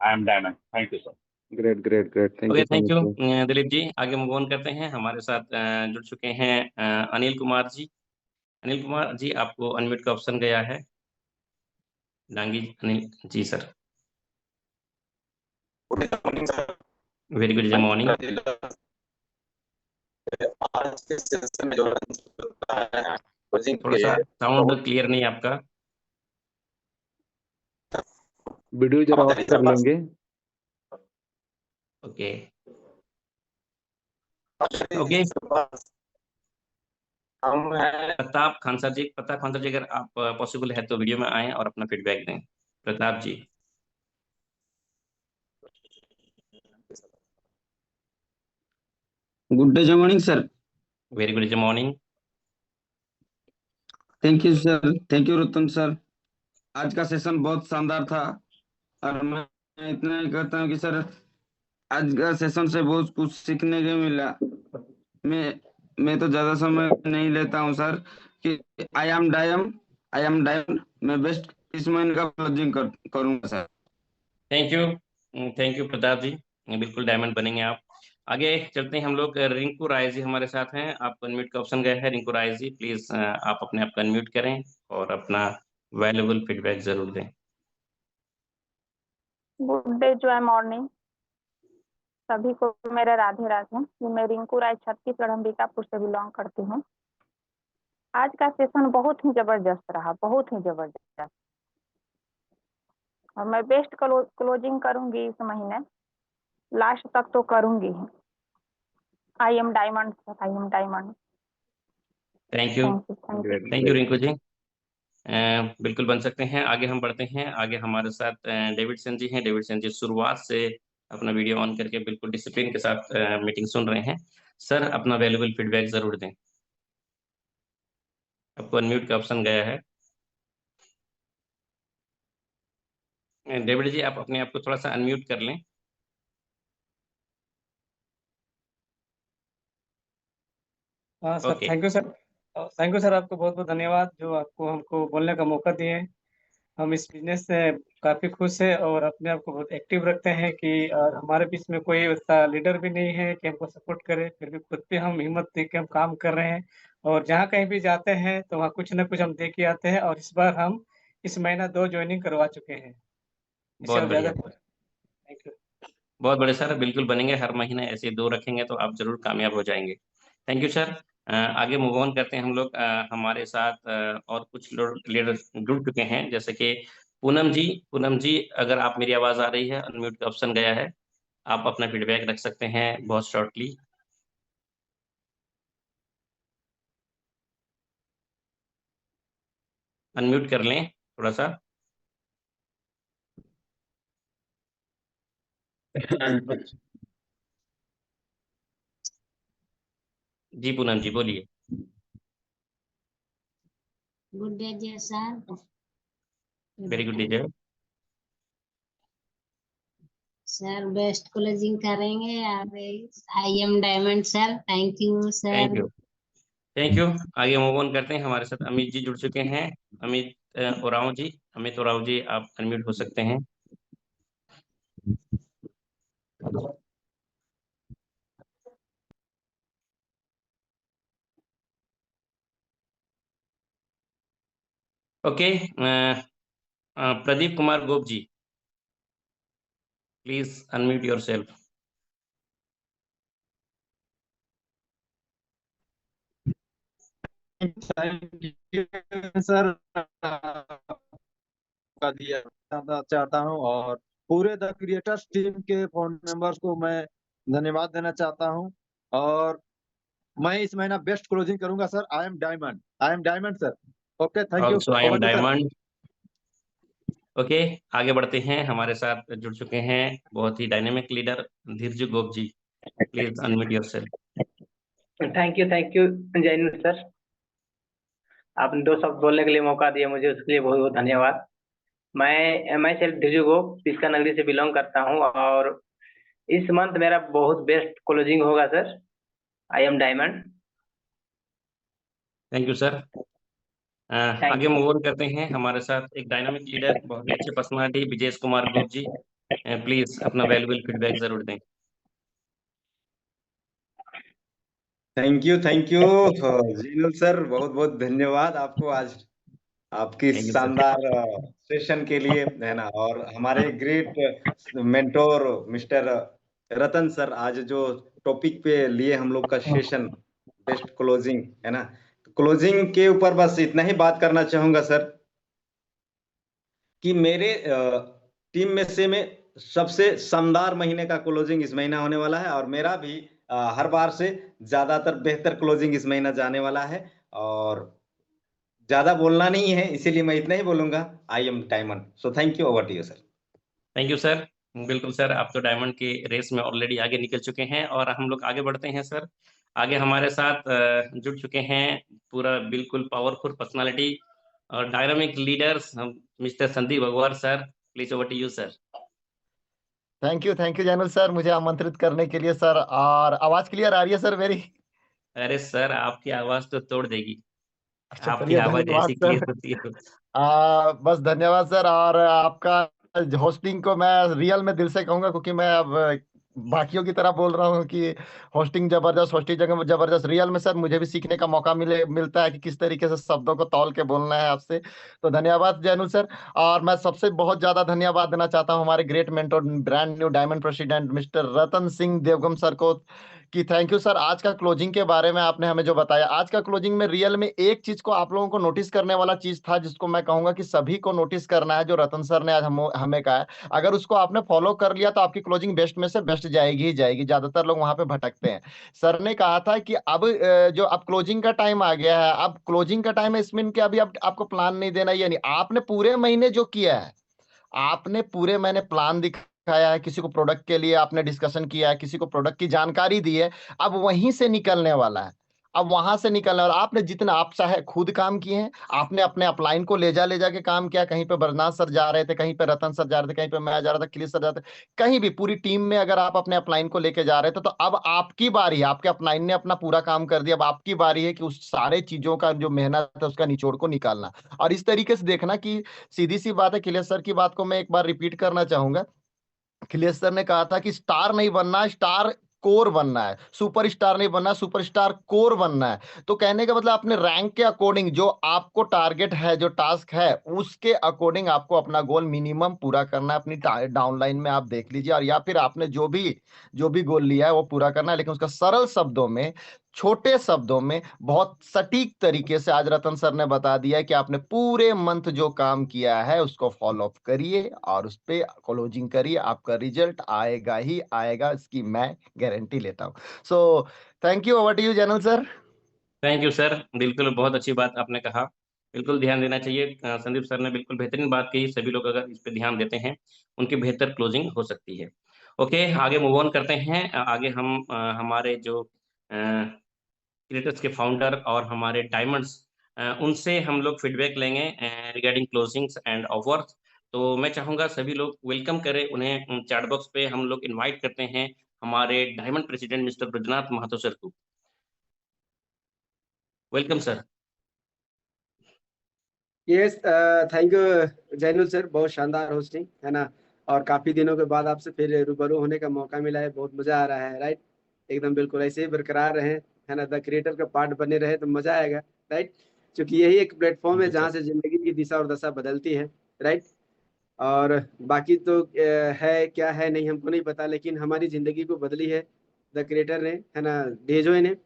I am diamond. Thank you sir. Great great great, thank okay, you so thank much sir. You Dilip ji. आगे मूव ऑन करते हैं। हमारे साथ जुड़ चुके हैं अनिल कुमार जी। अनिल कुमार जी, आपको अनम्यूट का ऑप्शन गया है। Dangi Anil ji sir. Very good morning. आज के सेशन में जो closing थोड़ा के सा लिए साउंड क्लियर नहीं है आपका। वीडियो जरा ऑफ कर लेंगे। ओके ओके हम हैं प्रताप खान सर जी, अगर आप पॉसिबल है तो वीडियो में आए और अपना फीडबैक दें। Pratap ji. Good day morning sir. Very good morning. Thank you sir, thank you Ratan sir. आज का सेशन बहुत शानदार था और मैं इतना ही कहता हूँ कि सर आज का सेशन से बहुत कुछ सीखने को मिला। मैं तो ज्यादा समय नहीं लेता हूँ सर कि आई एम डायम मैं बेस्ट इस महीने का क्लोजिंग करूंगा सर। थैंक यू प्रताप जी, बिल्कुल डायमंड बनेंगे आप। आगे चलते हैं हम लोग। रिंकू राय जी हमारे साथ हैं। आप अनम्यूट का ऑप्शन गया है। रिंकू राय जी प्लीज आप अपने आप को अनम्यूट करें और अपना वैल्यूबल फीडबैक जरूर दें। गुड डे जॉय मॉर्निंग सभी को, मेरे राधे राधे। मैं रिंकू राय छत्तीसगढ़ अंबिकापुर से बिलोंग करती हूँ। आज का सेशन बहुत ही जबरदस्त रहा, बहुत ही जबरदस्त, और मैं बेस्ट क्लोजिंग करूंगी इस महीने, लास्ट तक तो करूंगी ही। I am diamond sir, I am diamond. Thank you Rinku ji. बिल्कुल बन सकते हैं। आगे हम बढ़ते हैं। आगे हमारे साथ डेविड सेन जी हैं। डेविड सेन जी शुरुआत से अपना वीडियो ऑन करके बिल्कुल डिसिप्लिन के साथ मीटिंग सुन रहे हैं। सर अपना वैल्यूबल फीडबैक जरूर दें। आपको अनम्यूट का ऑप्शन गया है। डेविड जी आप अपने आप को थोड़ा सा अनम्यूट कर लें। हाँ sir, okay thank you sir. Thank you sir, आपको बहुत बहुत धन्यवाद जो आपको हमको बोलने का मौका दिए। हम इस बिजनेस से काफ़ी खुश है और अपने आप को बहुत एक्टिव रखते हैं कि हमारे बीच में कोई ऐसा लीडर भी नहीं है कि हमको सपोर्ट करे, फिर भी खुद पे हम हिम्मत दे के हम काम कर रहे हैं। और जहाँ कहीं भी जाते हैं तो वहाँ कुछ ना कुछ हम दे के आते हैं, और इस बार हम इस महीना 2 ज्वाइनिंग करवा चुके हैं। इससे बहुत और बढ़िया। ज़्यादा थैंक यू। बहुत बड़े सर, बिल्कुल बनेंगे। हर महीने ऐसे 2 रखेंगे तो आप जरूर कामयाब हो जाएंगे। Thank you sir. आगे मूव ऑन करते हैं हम लोग। हमारे साथ और कुछ लीडर जुड़ चुके हैं, जैसे कि पूनम जी। पूनम जी अगर आप, मेरी आवाज आ रही है, अनम्यूट का ऑप्शन गया है, आप अपना फीडबैक रख सकते हैं बहुत शॉर्टली। अनम्यूट कर लें थोड़ा सा। जी पूनम जी बोलिए। गुड डे जय sir. Very good day sir best closing करेंगे आप। आई am diamond sir, thank you thank sir. You thank you. आगे मूव ऑन करते हैं। हमारे साथ अमित जी जुड़ चुके हैं। अमित ओरांव जी, अमित ओरांव जी आप अनम्यूट हो सकते हैं। Okay Pradeep Kumar Gop ji please unmute yourself. Sir का दिया चाहता हूँ, और पूरे द क्रिएटर्स टीम के फोन मेंबर्स को मैं धन्यवाद देना चाहता हूँ। और मैं इस महीना बेस्ट क्लोजिंग करूंगा sir. I am diamond sir. Okay, thank you. Also I am diamond. Okay आगे बढ़ते हैं। हमारे साथ जुड़ चुके हैं बहुत ही dynamic leader Dheeraj Gop ji, please unmute yourself. Thank you Jain sir. आपने 2 शब्द बोलने के लिए मौका दिया मुझे, उसके लिए बहुत बहुत धन्यवाद। मैं सेल्फ धीरज गोप पिस्का नगरी से बिलोंग करता हूँ, और इस मंथ मेरा बहुत बेस्ट क्लोजिंग होगा sir. I am diamond. Thank you sir. आगे मूव ऑन करते हैं। हमारे साथ एक डायनामिक लीडर, बहुत ही अच्छे पर्सनालिटी, विजेश कुमार गोप जी, प्लीज अपना वैल्यूबल फीडबैक जरूर दें। थैंक यू जीनल सर, बहुत बहुत धन्यवाद आपको आज आपकी शानदार सेशन के लिए, है ना। और हमारे ग्रेट मेंटोर मिस्टर रतन सर आज जो टॉपिक पे लिए हम लोग का सेशन, बेस्ट क्लोजिंग, है ना। क्लोजिंग के ऊपर बस इतना ही बात करना चाहूंगा सर कि मेरे टीम में से में सबसे शानदार महीने का क्लोजिंग इस महीना होने वाला है, और मेरा भी हर बार से ज्यादातर बेहतर क्लोजिंग इस महीना जाने वाला है। और ज्यादा बोलना नहीं है, इसीलिए मैं इतना ही बोलूंगा, I am diamond. So thank you, over to you sir. Thank you sir. बिल्कुल सर, आप तो डायमंड की रेस में ऑलरेडी आगे निकल चुके हैं और हम लोग आगे बढ़ते हैं सर। आगे हमारे साथ जुड़ चुके हैं पूरा बिल्कुल पावरफुल पर्सनालिटी और dynamic leaders mister Sandeep Agarwal sir. Please over to you sir. Thank you Zainul sir, मुझे आमंत्रित करने के लिए सर। और आवाज क्लियर आ रही है सर मेरी? अरे सर, आपकी आवाज तो तोड़ देगी। अच्छा, आपकी चलिए आवाज धन्यवाद ऐसी क्लियर सर। होती है। बस धन्यवाद सर। और आपका होस्टिंग को मैं रियल में दिल से कहूंगा, क्योंकि मैं अब बाकियों की तरह बोल रहा हूँ कि होस्टिंग जबरदस्त, होस्टिंग जगह जबरदस्त। रियल में सर मुझे भी सीखने का मौका मिलता है कि किस तरीके से शब्दों को तौल के बोलना है आपसे। तो धन्यवाद जैनुल सर। और मैं सबसे बहुत ज्यादा धन्यवाद देना चाहता हूँ हमारे great mentor, brand new diamond president mister Ratan Singh Devgam sir को, कि थैंक यू सर। आज का क्लोजिंग के बारे में आपने हमें जो बताया, आज का क्लोजिंग में रियल में एक चीज को आप लोगों को नोटिस करने वाला चीज था, जिसको मैं कहूंगा कि सभी को नोटिस करना है, जो रतन सर ने आज हमें कहा है। अगर उसको आपने फॉलो कर लिया तो आपकी क्लोजिंग बेस्ट में से बेस्ट जाएगी ही जाएगी। ज्यादातर लोग वहां पे भटकते हैं। सर ने कहा था कि अब जो अब क्लोजिंग का टाइम आ गया है, अब क्लोजिंग का टाइम है, इसमें कि अभी आपको प्लान नहीं देना, यानी आपने पूरे महीने जो किया है, आपने पूरे महीने प्लान दिखाया है, किसी को प्रोडक्ट के लिए आपने डिस्कशन किया है, किसी को प्रोडक्ट की जानकारी दी है, अब वहीं से निकलने वाला है। अब वहां से निकलने वाला, आपने जितना आप चाहे खुद काम किए हैं, आपने अपने अपलाइन को ले जाके काम किया। कहीं पे बरनाथ सर जा रहे थे, कहीं पे रतन सर जा रहे थे, कहीं पे मैं जा रहा था, क्लिस सर जा रहे थे, कहीं भी पूरी टीम में अगर आप अपने अपलाइन को लेके जा रहे थे, तो अब आपकी बारी है। आपके अपलाइन ने अपना पूरा काम कर दिया, अब आपकी बारी है कि उस सारे चीजों का जो मेहनत है उसका निचोड़ को निकालना। और इस तरीके से देखना कि सीधी सी बात है, खिलेश सर की बात को मैं एक बार रिपीट करना चाहूंगा। अखिलेश सर ने कहा था कि स्टार नहीं बनना, स्टार कोर बनना है। सुपर स्टार नहीं बनना, सुपरस्टार कोर बनना है। तो कहने का मतलब अपने रैंक के अकॉर्डिंग जो आपको टारगेट है, जो टास्क है, उसके अकॉर्डिंग आपको अपना गोल मिनिमम पूरा करना है। अपनी डाउनलाइन में आप देख लीजिए, और या फिर आपने जो भी गोल लिया है वो पूरा करना है। लेकिन उसका सरल शब्दों में, छोटे शब्दों में, बहुत सटीक तरीके से आज रतन सर ने बता दिया है कि आपने पूरे मंथ जो काम किया है उसको फॉलो अप करिए और उस पे क्लोजिंग करिए। आपका रिजल्ट आएगा ही आएगा, इसकी मैं गारंटी लेता हूँ। So thank you, over to you general sir. Thank you sir. बिल्कुल बहुत अच्छी बात आपने कहा। बिल्कुल ध्यान देना चाहिए। संदीप सर ने बिल्कुल बेहतरीन बात कही। सभी लोग अगर इस पे ध्यान देते हैं, उनकी बेहतर क्लोजिंग हो सकती है। ओके, आगे मूव ऑन करते हैं। आगे हम हमारे जो क्रिएटर्स के फाउंडर और हमारे डायमंड्स, उनसे हम लोग फीडबैक लेंगे रिगार्डिंग क्लोजिंग्स एंड ऑफर्स। तो मैं चाहूंगा सभी लोग वेलकम करें उन्हें। चैट बॉक्स पे हम लोग इनवाइट करते हैं हमारे diamond president mister Brajnath Mahato sir को। Welcome sir. Yes, thank you Zainul sir, बहुत शानदार होस्टिंग है ना। और काफी दिनों के बाद आपसे फिर रूबरू होने का मौका मिला है, बहुत मजा आ रहा है। राइट, एकदम बिल्कुल ऐसे ही बरकरार रहे, है ना, द क्रिएटर का पार्ट बने रहे तो मजा आएगा। राइट, क्योंकि यही एक प्लेटफॉर्म है जहाँ से जिंदगी की दिशा और दशा बदलती है। राइट, और बाकी तो है क्या है नहीं हमको नहीं पता, लेकिन हमारी जिंदगी को बदली है द क्रिएटर ने, है ना, डेजो ने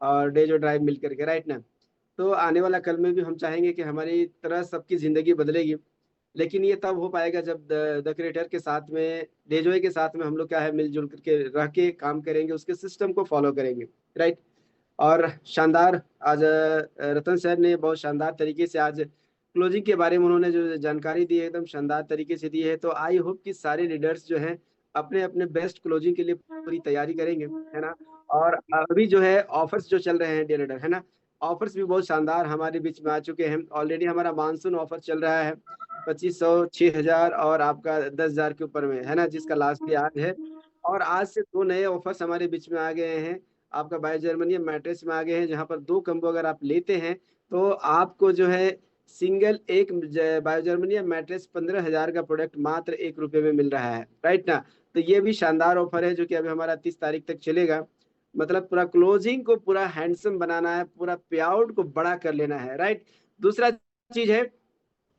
और डेजो ड्राइव मिल करके। राइट ना, तो आने वाला कल में भी हम चाहेंगे कि हमारी तरह सबकी जिंदगी बदलेगी, लेकिन ये तब हो पाएगा जब द क्रिएटर के साथ में, डेजोए के साथ में हम लोग क्या है मिलजुल करके रह के काम करेंगे, उसके सिस्टम को फॉलो करेंगे। राइट, और शानदार आज रतन सर ने बहुत शानदार तरीके से आज क्लोजिंग के बारे में उन्होंने जो जानकारी दी है, एकदम शानदार तरीके से दी है। तो आई होप कि सारे लीडर्स जो हैं अपने अपने बेस्ट क्लोजिंग के लिए पूरी तैयारी करेंगे, है ना। और अभी जो है ऑफर्स जो चल रहे हैं डियर लीडर, है ना, ऑफर्स भी बहुत शानदार हमारे बीच में आ चुके हैं। ऑलरेडी हमारा मानसून ऑफर चल रहा है 2500, 6000 और आपका 10,000 के ऊपर में, है ना, जिसका लास्ट डे आज है। और आज से 2 नए ऑफर्स हमारे बीच में आ गए हैं। आपका बायो जर्मनियम मैट्रेस में आ गए हैं, जहां पर 2 कम्बो अगर आप लेते हैं तो आपको जो है सिंगल एक बायो जर्मनियम मैट्रेस 15,000 का प्रोडक्ट मात्र 1 रुपये में मिल रहा है। राइट ना, तो ये भी शानदार ऑफर है जो कि अभी हमारा 30 तारीख तक चलेगा। मतलब पूरा क्लोजिंग को पूरा हैंडसम बनाना है, पूरा पे आउट को बड़ा कर लेना है। राइट, दूसरा चीज है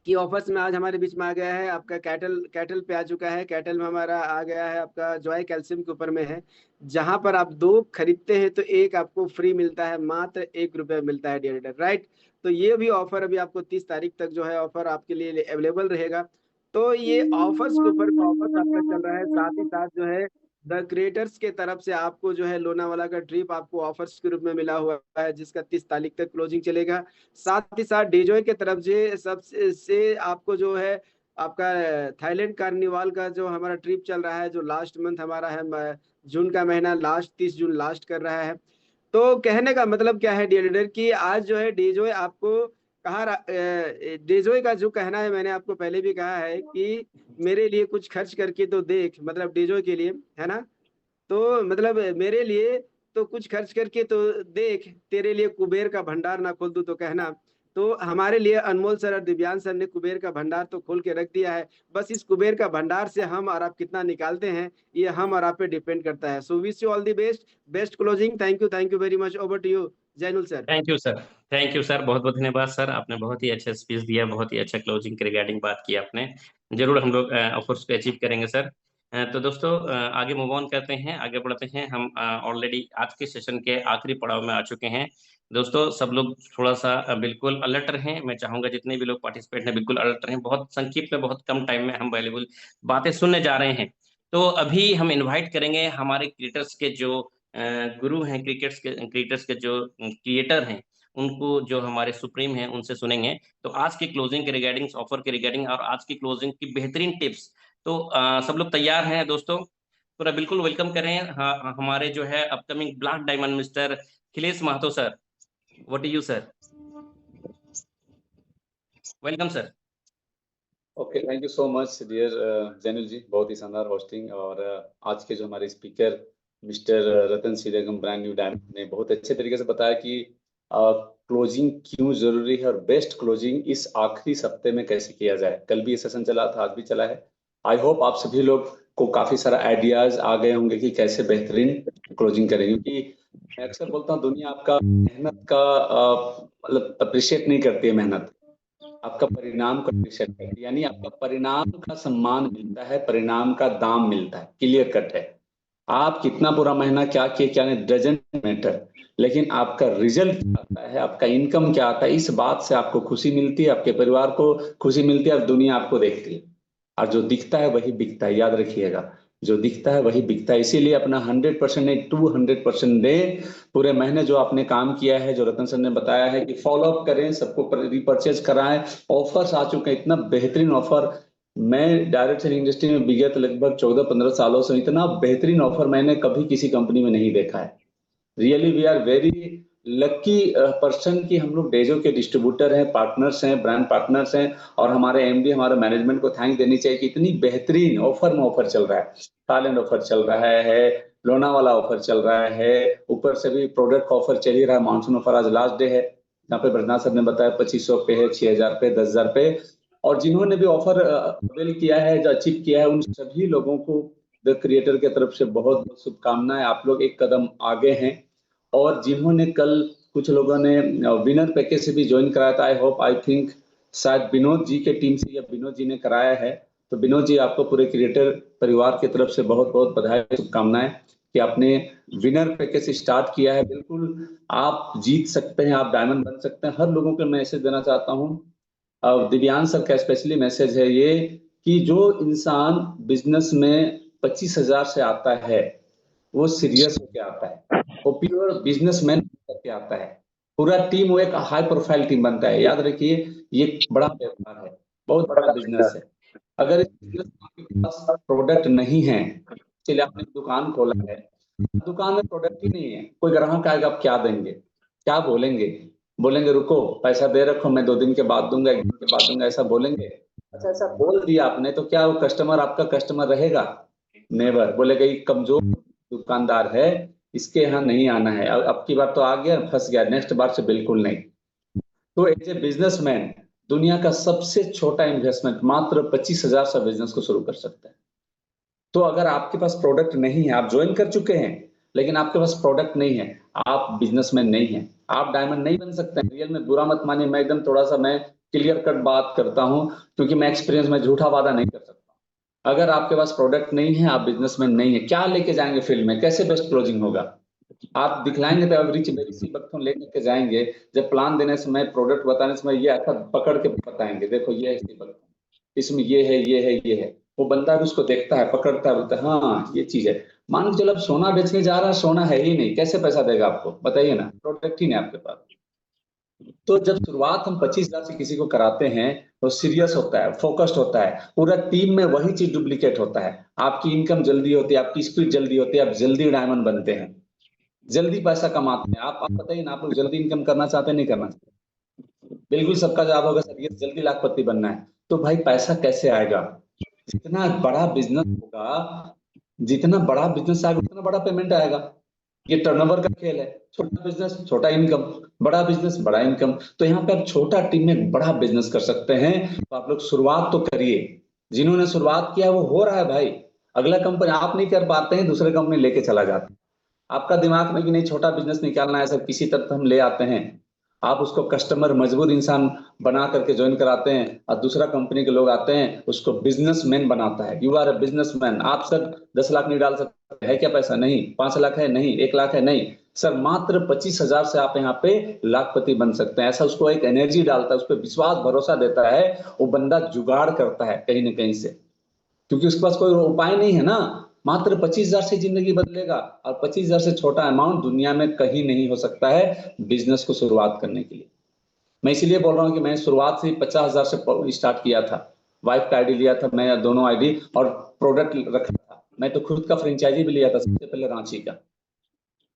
की ऑफर्स में आज हमारे बीच में आ गया है। आपका कैटल पे आ चुका है। कैटल में हमारा आ गया है, आपका जॉय कैल्शियम के ऊपर में है, जहां पर आप 2 खरीदते हैं तो एक आपको फ्री मिलता है, मात्र 1 रुपये मिलता है डियर, राइट। तो ये भी ऑफर अभी आपको 30 तारीख तक जो है ऑफर आपके लिए अवेलेबल रहेगा। तो ये ऑफर्स के ऊपर ऑफर्स आपका चल रहा है। साथ ही साथ जो है द क्रिएटर्स के तरफ से आपको जो है लोनावाला का ट्रिप आपको ऑफर्स के रूप में मिला हुआ है, जिसका 30 तारीख तक क्लोजिंग चलेगा। साथ ही साथ डेजॉय के तरफ से आपको जो है आपका थाईलैंड कार्निवाल का जो हमारा ट्रिप चल रहा है, जो लास्ट मंथ हमारा है, जून का महीना लास्ट 30 जून लास्ट कर रहा है। तो कहने का मतलब क्या है डियर लीडर कि आज जो है डेजॉय आपको डेजॉय का जो कहना है, मैंने आपको पहले भी कहा है कि मेरे लिए कुछ खर्च करके तो देख, मतलब डेजॉय के लिए, है ना। तो मतलब मेरे लिए तो कुछ खर्च करके तो देख, तेरे लिए कुबेर का भंडार ना खोल दूं तो कहना। तो हमारे लिए अनमोल सर और दिव्यांग सर ने कुबेर का भंडार तो खोल के रख दिया है। बस इस कुबेर का भंडार से हम और आप कितना निकालते हैं, ये हम और आप पे डिपेंड करता है। So wish you all the best closing. Thank you very much. Over to you Zainul sir. Thank you sir, बहुत बहुत धन्यवाद सर, आपने बहुत ही अच्छा स्पीच दिया, बहुत ही अच्छा क्लोजिंग के रिगार्डिंग बात की आपने। जरूर हम लोग ऑफर्स को अचीव करेंगे सर। तो दोस्तों आगे मूव ऑन करते हैं, आगे बढ़ते हैं। हम ऑलरेडी आज के सेशन के आखिरी पड़ाव में आ चुके हैं। दोस्तों सब लोग थोड़ा सा बिल्कुल अलर्ट रहें। मैं चाहूंगा जितने भी लोग पार्टिसिपेट हैं बिल्कुल अलर्ट रहें। बहुत संक्षिप्त में, बहुत कम टाइम में हम वैल्यूबल बातें सुनने जा रहे हैं। तो अभी हम इन्वाइट करेंगे हमारे क्रिएटर्स के जो गुरु हैं, क्रिएटर्स के जो क्रिएटर हैं, उनको, जो हमारे सुप्रीम हैं, उनसे सुनेंगे। तो आज की क्लोजिंग के रिगार्डिंग, ऑफर के रिगार्डिंग और आज की क्लोजिंग की बेहतरीन टिप्स। तो सब लोग तैयार हैं दोस्तों? पूरा बिल्कुल वेलकम करें हमारे जो है upcoming black diamond mister Khilesh Mahato sir. What do you sir? Welcome sir. Okay, thank you so much dear Zainul ji, बहुत ही शानदार होस्टिंग। और आज के जो हमारे speaker mister Ratan Siregam brand new diamond ने बहुत अच्छे तरीके से बताया कि क्लोजिंग क्यों जरूरी है और बेस्ट क्लोजिंग इस आखिरी सप्ताह में कैसे किया जाए। कल भी ये सेशन चला था, आज भी चला है। आई होप आप सभी लोग को काफी सारा आइडियाज आ गए होंगे कि कैसे बेहतरीन क्लोजिंग करें, क्योंकि मैं अक्सर बोलता हूँ दुनिया आपका मेहनत का मतलब अप्रिशिएट नहीं करती है, मेहनत आपका परिणाम को अप्रिशिएट करती है। यानी आपका परिणाम का सम्मान मिलता है, परिणाम का दाम मिलता है, क्लियर कट है। आप कितना बुरा महीना क्या किए क्या नहीं डजंट मैटर, लेकिन आपका रिजल्ट क्या आता है, आपका इनकम क्या आता है, इस बात से आपको खुशी मिलती है, आपके परिवार को खुशी मिलती है और दुनिया आपको देखती है। और जो दिखता है वही बिकता है, याद रखिएगा, जो दिखता है वही बिकता है। इसीलिए अपना 100% नहीं 200% दें। पूरे महीने जो आपने काम किया है, जो रतन सर ने बताया है कि फॉलो अप करें, सबको रिपर्चेज कराएं। ऑफर्स आ चुके हैं, इतना बेहतरीन ऑफर। मैं डायरेक्ट सेलिंग इंडस्ट्री में विगत लगभग 14-15 सालों से इतना बेहतरीन ऑफर मैंने कभी किसी कंपनी में नहीं देखा है। Really we are very lucky person कि हम लोग डेजो के डिस्ट्रीब्यूटर हैं, पार्टनर्स हैं, ब्रांड पार्टनर्स हैं। और हमारे एमडी, हमारे मैनेजमेंट को थैंक देनी चाहिए कि इतनी बेहतरीन ऑफर में ऑफर चल रहा है। थाईलैंड ऑफर चल रहा है, लोनावाला ऑफर चल रहा है, ऊपर से भी प्रोडक्ट का ऑफर चल ही रहा है। मानसून ऑफर आज लास्ट डे है, यहाँ पे ब्रजनाथ सर ने बताया 2500 पे है, 6000 पे, 10,000 पे। और जिन्होंने भी ऑफर अवेल किया है, जो अचीव किया है, उन सभी लोगों को द क्रिएटर की तरफ से बहुत बहुत शुभकामनाएं। आप लोग एक कदम आगे हैं। और जिन्होंने कल, कुछ लोगों ने विनर पैकेज से भी ज्वाइन कराया था, आई होप, आई थिंक शायद विनोद जी के टीम से या विनोद जी ने कराया है। तो विनोद जी, आपको पूरे क्रिएटर परिवार की तरफ से बहुत बहुत बधाई, शुभकामनाएं कि आपने विनर पैकेज स्टार्ट किया है। बिल्कुल आप जीत सकते हैं, आप डायमंड बन सकते हैं। हर लोगों को मैसेज देना चाहता हूँ, दिव्यांग सर का स्पेशली मैसेज है ये कि जो इंसान बिजनेस में 25,000 से आता है वो सीरियस होके आता है, वो प्योर बिजनेसमैन करके आता है। पूरा टीम वो एक हाई प्रोफाइल टीम बनता है। याद रखिए, ये बड़ा व्यापार है, बहुत बड़ा बिजनेस है। अगर इस बिजनेस में आपके पास प्रोडक्ट नहीं है, चलिए आपने दुकान खोला है, दुकान में प्रोडक्ट ही नहीं है, कोई ग्राहक आएगा, आप क्या देंगे, क्या बोलेंगे? बोलेंगे रुको पैसा दे रखो, मैं 2 दिन के बाद दूंगा, 1 दिन के बाद दूंगा, ऐसा बोलेंगे? अच्छा, ऐसा बोल दिया आपने तो क्या वो कस्टमर आपका कस्टमर रहेगा? नेवर। बोलेगा ये कमजोर दुकानदार है, इसके यहाँ नहीं आना है, अब की बार तो आ गया, फंस गया, नेक्स्ट बार से बिल्कुल नहीं। तो एज ए बिजनेसमैन दुनिया का सबसे छोटा इन्वेस्टमेंट मात्र 25,000 से बिजनेस को शुरू कर सकते हैं। तो अगर आपके पास प्रोडक्ट नहीं है, आप ज्वाइन कर चुके हैं लेकिन आपके पास प्रोडक्ट नहीं है, आप बिजनेसमैन नहीं है, आप डायमंड नहीं बन सकते। रियल में बुरा मत मानिए, मैं एकदम थोड़ा सा मैं क्लियर कट बात करता हूं, क्योंकि मैं एक्सपीरियंस में झूठा वादा नहीं कर सकता। अगर आपके पास प्रोडक्ट नहीं है, आप बिजनेसमैन नहीं है, क्या लेके जाएंगे फील्ड में, कैसे बेस्ट क्लोजिंग होगा? आप दिखलाएंगे तो एवरेज इसी वक्त हम लेकर के जाएंगे, जब प्लान देने समय, प्रोडक्ट बताने समय ये ऐसा पकड़ के बताएंगे, देखो ये इसी वक्त इसमें ये है, ये है, ये है। वो बंदा भी उसको देखता है, पकड़ता है, बोलता है हाँ ये चीज है। मान के चलो अब सोना बेचने जा रहा है, सोना है ही नहीं, कैसे पैसा देगा आपको, बताइए ना, प्रोडक्ट ही नहीं आपके पास। तो जब शुरुआत हम 25,000 से किसी को कराते हैं तो सीरियस होता है, फोकस्ड होता है, पूरा टीम में वही चीज डुप्लीकेट होता है। आपकी इनकम जल्दी होती है, आपकी स्पीड जल्दी होती है, आप जल्दी डायमंड बनते हैं, जल्दी पैसा कमाते हैं। आप बताइए ना, आप लोग जल्दी इनकम करना चाहते हैं, नहीं करना चाहते? बिल्कुल सबका जवाब होगा सर ये जल्दी लाखपति बनना है। तो भाई पैसा कैसे आएगा? जितना बड़ा बिजनेस होगा, जितना बड़ा बिजनेस आएगा उतना बड़ा पेमेंट आएगा। ये टर्नओवर का खेल है, छोटा बिजनेस छोटा इनकम, बड़ा बिजनेस बड़ा इनकम। तो यहाँ पे आप छोटा टीम में बड़ा बिजनेस कर सकते हैं। तो आप लोग शुरुआत तो करिए, जिन्होंने शुरुआत किया वो हो रहा है भाई। अगला कंपनी आप नहीं कर पाते हैं, दूसरे कंपनी लेके चला जाता है। आपका दिमाग में कि नहीं छोटा बिजनेस निकालना है सर, किसी तरह हम ले आते हैं, आप उसको कस्टमर मजबूर इंसान बना करके ज्वाइन कराते हैं, और दूसरा कंपनी के लोग आते हैं उसको बिजनेसमैन बनाता है। You are a businessman. आप सर 10 लाख नहीं डाल सकते, है क्या पैसा? नहीं। 5 लाख है? नहीं। 1 लाख है? नहीं सर। मात्र 25,000 से आप यहाँ पे लाखपति बन सकते हैं। ऐसा उसको एक एनर्जी डालता है, उस पर विश्वास भरोसा देता है, वो बंदा जुगाड़ करता है कहीं ना कहीं से, क्योंकि उसके पास कोई उपाय नहीं है ना। मात्र 25,000 से जिंदगी बदलेगा, और 25,000 से छोटा अमाउंट दुनिया में कहीं नहीं हो सकता है बिजनेस को शुरुआत करने के लिए। मैं इसीलिए बोल रहा हूँ कि मैं शुरुआत से 50,000 से स्टार्ट किया था। वाइफ का आईडी लिया था मैं, दोनों आईडी, और प्रोडक्ट रखा था। मैं तो खुद का फ्रेंचाइजी भी लिया था सबसे पहले रांची का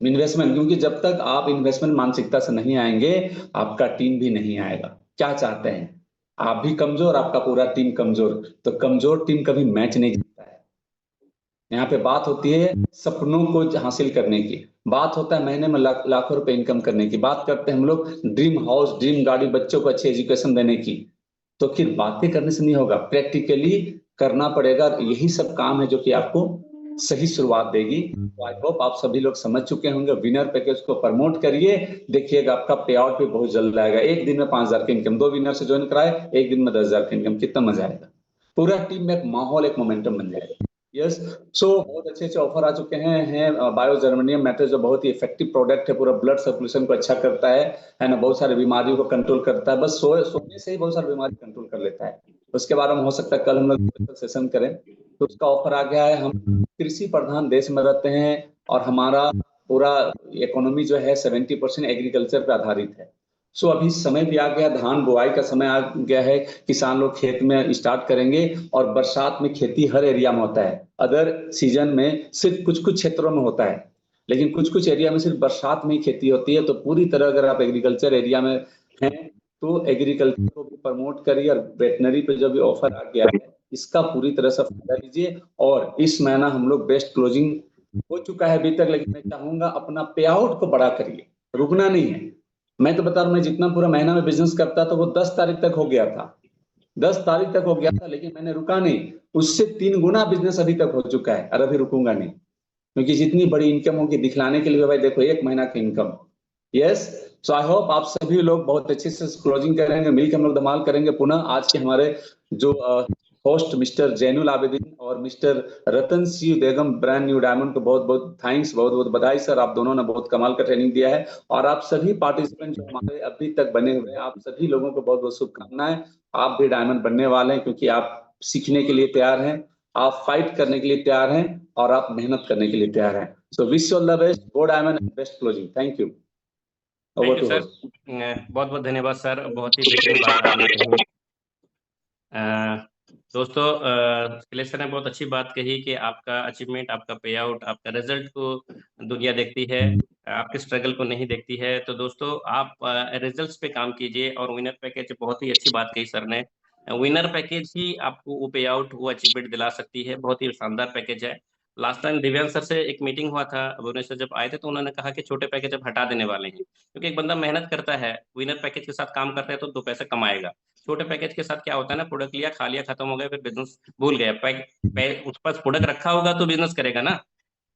इन्वेस्टमेंट, क्योंकि जब तक आप इन्वेस्टमेंट मानसिकता से नहीं आएंगे, आपका टीम भी नहीं आएगा। क्या चाहते हैं? आप भी कमजोर, आपका पूरा टीम कमजोर, तो कमजोर टीम कभी मैच नहीं जीतता है। यहाँ पे बात होती है सपनों को हासिल करने की, बात होता है महीने में लाखों रुपए इनकम करने की, बात करते हैं हम लोग ड्रीम हाउस, ड्रीम गाड़ी, बच्चों को अच्छी एजुकेशन देने की। तो फिर बातें करने से नहीं होगा, प्रैक्टिकली करना पड़ेगा। यही सब काम है जो कि आपको सही शुरुआत देगी। तो आई होप आप सभी लोग समझ चुके होंगे। विनर पैकेज को प्रमोट करिए, देखिएगा आपका पे आउट भी बहुत जल्द आएगा। एक दिन में 5,000 की इनकम, 2 विनर से ज्वाइन कराए, एक दिन में 10,000 की इनकम, कितना मजा आएगा। पूरा टीम में एक माहौल, एक मोमेंटम बन जाएगा। यस, सो बहुत अच्छे अच्छे ऑफर आ चुके हैं। बायो जर्मेनियम मैटर जो बहुत ही इफेक्टिव प्रोडक्ट है, पूरा ब्लड सर्कुलेशन को अच्छा करता है ना, बहुत सारी बीमारियों को कंट्रोल करता है। बस सोने से ही बहुत सारी बीमारी कंट्रोल कर लेता है। उसके बारे में हो सकता है कल हम लोग सेशन करें। तो उसका ऑफर आ गया है। हम कृषि प्रधान देश में रहते हैं, और हमारा पूरा इकोनॉमी जो है 70% एग्रीकल्चर पे आधारित है। सो अभी समय भी आ गया, धान बुआई का समय आ गया है, किसान लोग खेत में स्टार्ट करेंगे। और बरसात में खेती हर एरिया में होता है, अदर सीजन में सिर्फ कुछ कुछ क्षेत्रों में होता है, लेकिन कुछ कुछ एरिया में सिर्फ बरसात में ही खेती होती है। तो पूरी तरह अगर आप एग्रीकल्चर एरिया में हैं तो एग्रीकल्चर को भी प्रमोट करिए, और वेटनरी पे जो भी ऑफर आ गया है इसका पूरी तरह से फायदा लीजिए। और इस महीना हम लोग बेस्ट क्लोजिंग हो चुका है अभी तक, लेकिन मैं चाहूंगा अपना पे आउट को बड़ा करिए, रुकना नहीं है। मैं तो बता रहा हूं, मैं जितना पूरा महीना में बिजनेस करता था वो 10 तारीख तक हो गया था, 10 तारीख तक हो गया था, लेकिन मैंने रुका नहीं। उससे 3 गुना बिजनेस अभी तक हो चुका है, और अभी रुकूंगा नहीं, क्योंकि जितनी बड़ी इनकम होगी दिखलाने के लिए भाई देखो 1 महीना की income. Yes, so I hope आप सभी लोग बहुत अच्छे से क्लोजिंग करेंगे, मिलकर हम लोग धमाल करेंगे। पुनः आज के हमारे जो होस्ट मिस्टर जैनुल आबिदीन और मिस्टर रतन सिंह बेगम ब्रांड न्यू डायमंड को बहुत बहुत थैंक्स, बहुत बहुत बधाई सर। आप दोनों ने बहुत कमाल का ट्रेनिंग दिया है। और आप सभी पार्टिसिपेंट जो हमारे अभी तक बने हुए हैं, आप सभी लोगों को बहुत बहुत शुभकामनाएं। आप भी डायमंड बनने वाले हैं, क्योंकि आप सीखने के लिए तैयार हैं, आप फाइट करने के लिए तैयार हैं, और आप मेहनत करने के लिए तैयार हैं। सो wish you all the best, go diamond and best closing. Thank you. Thank you sir, बहुत बहुत धन्यवाद सर, बहुत ही बेहतरीन बात आपने कही। दोस्तों कलेक्शन ने बहुत अच्छी बात कही कि आपका अचीवमेंट, आपका पे आउट, आपका रिजल्ट को दुनिया देखती है, आपके स्ट्रगल को नहीं देखती है। तो दोस्तों आप रिजल्ट्स पे काम कीजिए। और विनर पैकेज, बहुत ही अच्छी बात कही सर ने, विनर पैकेज ही आपको वो पे आउट, वो अचीवमेंट दिला सकती है। बहुत ही शानदार पैकेज है। लास्ट टाइम दिव्यांग सर से एक मीटिंग हुआ था, भुवनेश्वर जब आए थे, तो उन्होंने कहा कि छोटे पैकेज अब हटा देने वाले हैं, क्योंकि एक बंदा मेहनत करता है, विनर पैकेज के साथ काम करता है तो 2 पैसे कमाएगा। छोटे पैकेज के साथ क्या होता है ना, प्रोडक्ट लिया, खा लिया, खत्म हो गया, फिर बिजनेस भूल गया। उस पास प्रोडक्ट रखा होगा तो बिजनेस करेगा ना।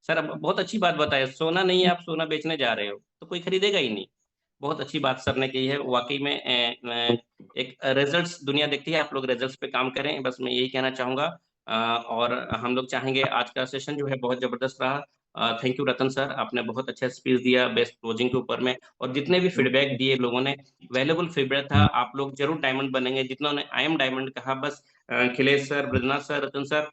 सर अब बहुत अच्छी बात बताए, सोना नहीं है, आप सोना बेचने जा रहे हो तो कोई खरीदेगा ही नहीं। बहुत अच्छी बात सर ने की है। वाकई में एक रिजल्ट्स दुनिया देखती है, आप लोग रिजल्ट्स पे काम करें, बस मैं यही कहना चाहूंगा। और हम लोग चाहेंगे, आज का सेशन जो है बहुत जबरदस्त रहा। थैंक यू रतन सर, आपने बहुत अच्छा स्पीच दिया बेस्ट क्लोजिंग के ऊपर में, और जितने भी फीडबैक दिए लोगों ने वैल्यूबल फीडबैक था। आप लोग जरूर डायमंड बनेंगे, जितना ने आई एम डायमंड कहा, बस अखिलेश सर, ब्रजनाथ सर, रतन सर,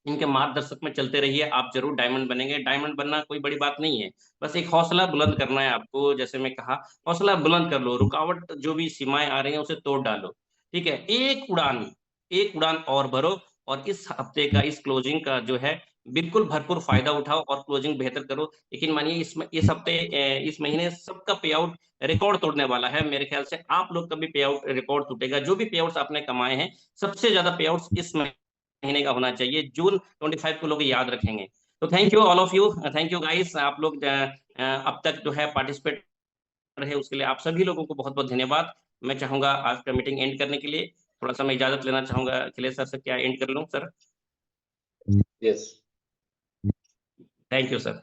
इनके मार्गदर्शक में चलते रहिए, आप जरूर डायमंड बनेंगे। डायमंड बनना कोई बड़ी बात नहीं है, बस एक हौसला बुलंद करना है आपको। जैसे मैं कहा, हौसला बुलंद कर लो, रुकावट जो भी सीमाएं आ रही हैं उसे तोड़ डालो, ठीक है। एक उड़ान और भरो, और इस हफ्ते का, इस क्लोजिंग का जो है बिल्कुल भरपूर फायदा उठाओ और क्लोजिंग बेहतर करो। लेकिन मानिए इस हफ्ते, इस महीने सबका पे आउट रिकॉर्ड तोड़ने वाला है। मेरे ख्याल से आप लोग का भी पे आउट रिकॉर्ड टूटेगा। जो भी पे आउट्स आपने कमाए हैं, सबसे ज्यादा पे आउट्स इस महीने का होना चाहिए। जून 25 को लोग याद रखेंगे। तो thank you all of you, thank you guys. आप लोग अब तक जो है पार्टिसिपेट रहे, उसके लिए आप सभी लोगों को बहुत बहुत धन्यवाद। मैं चाहूंगा आज का मीटिंग एंड करने के लिए थोड़ा सा मैं इजाजत लेना चाहूंगा। अखिलेश सर से क्या एंड कर लूं sir? Yes, thank you sir.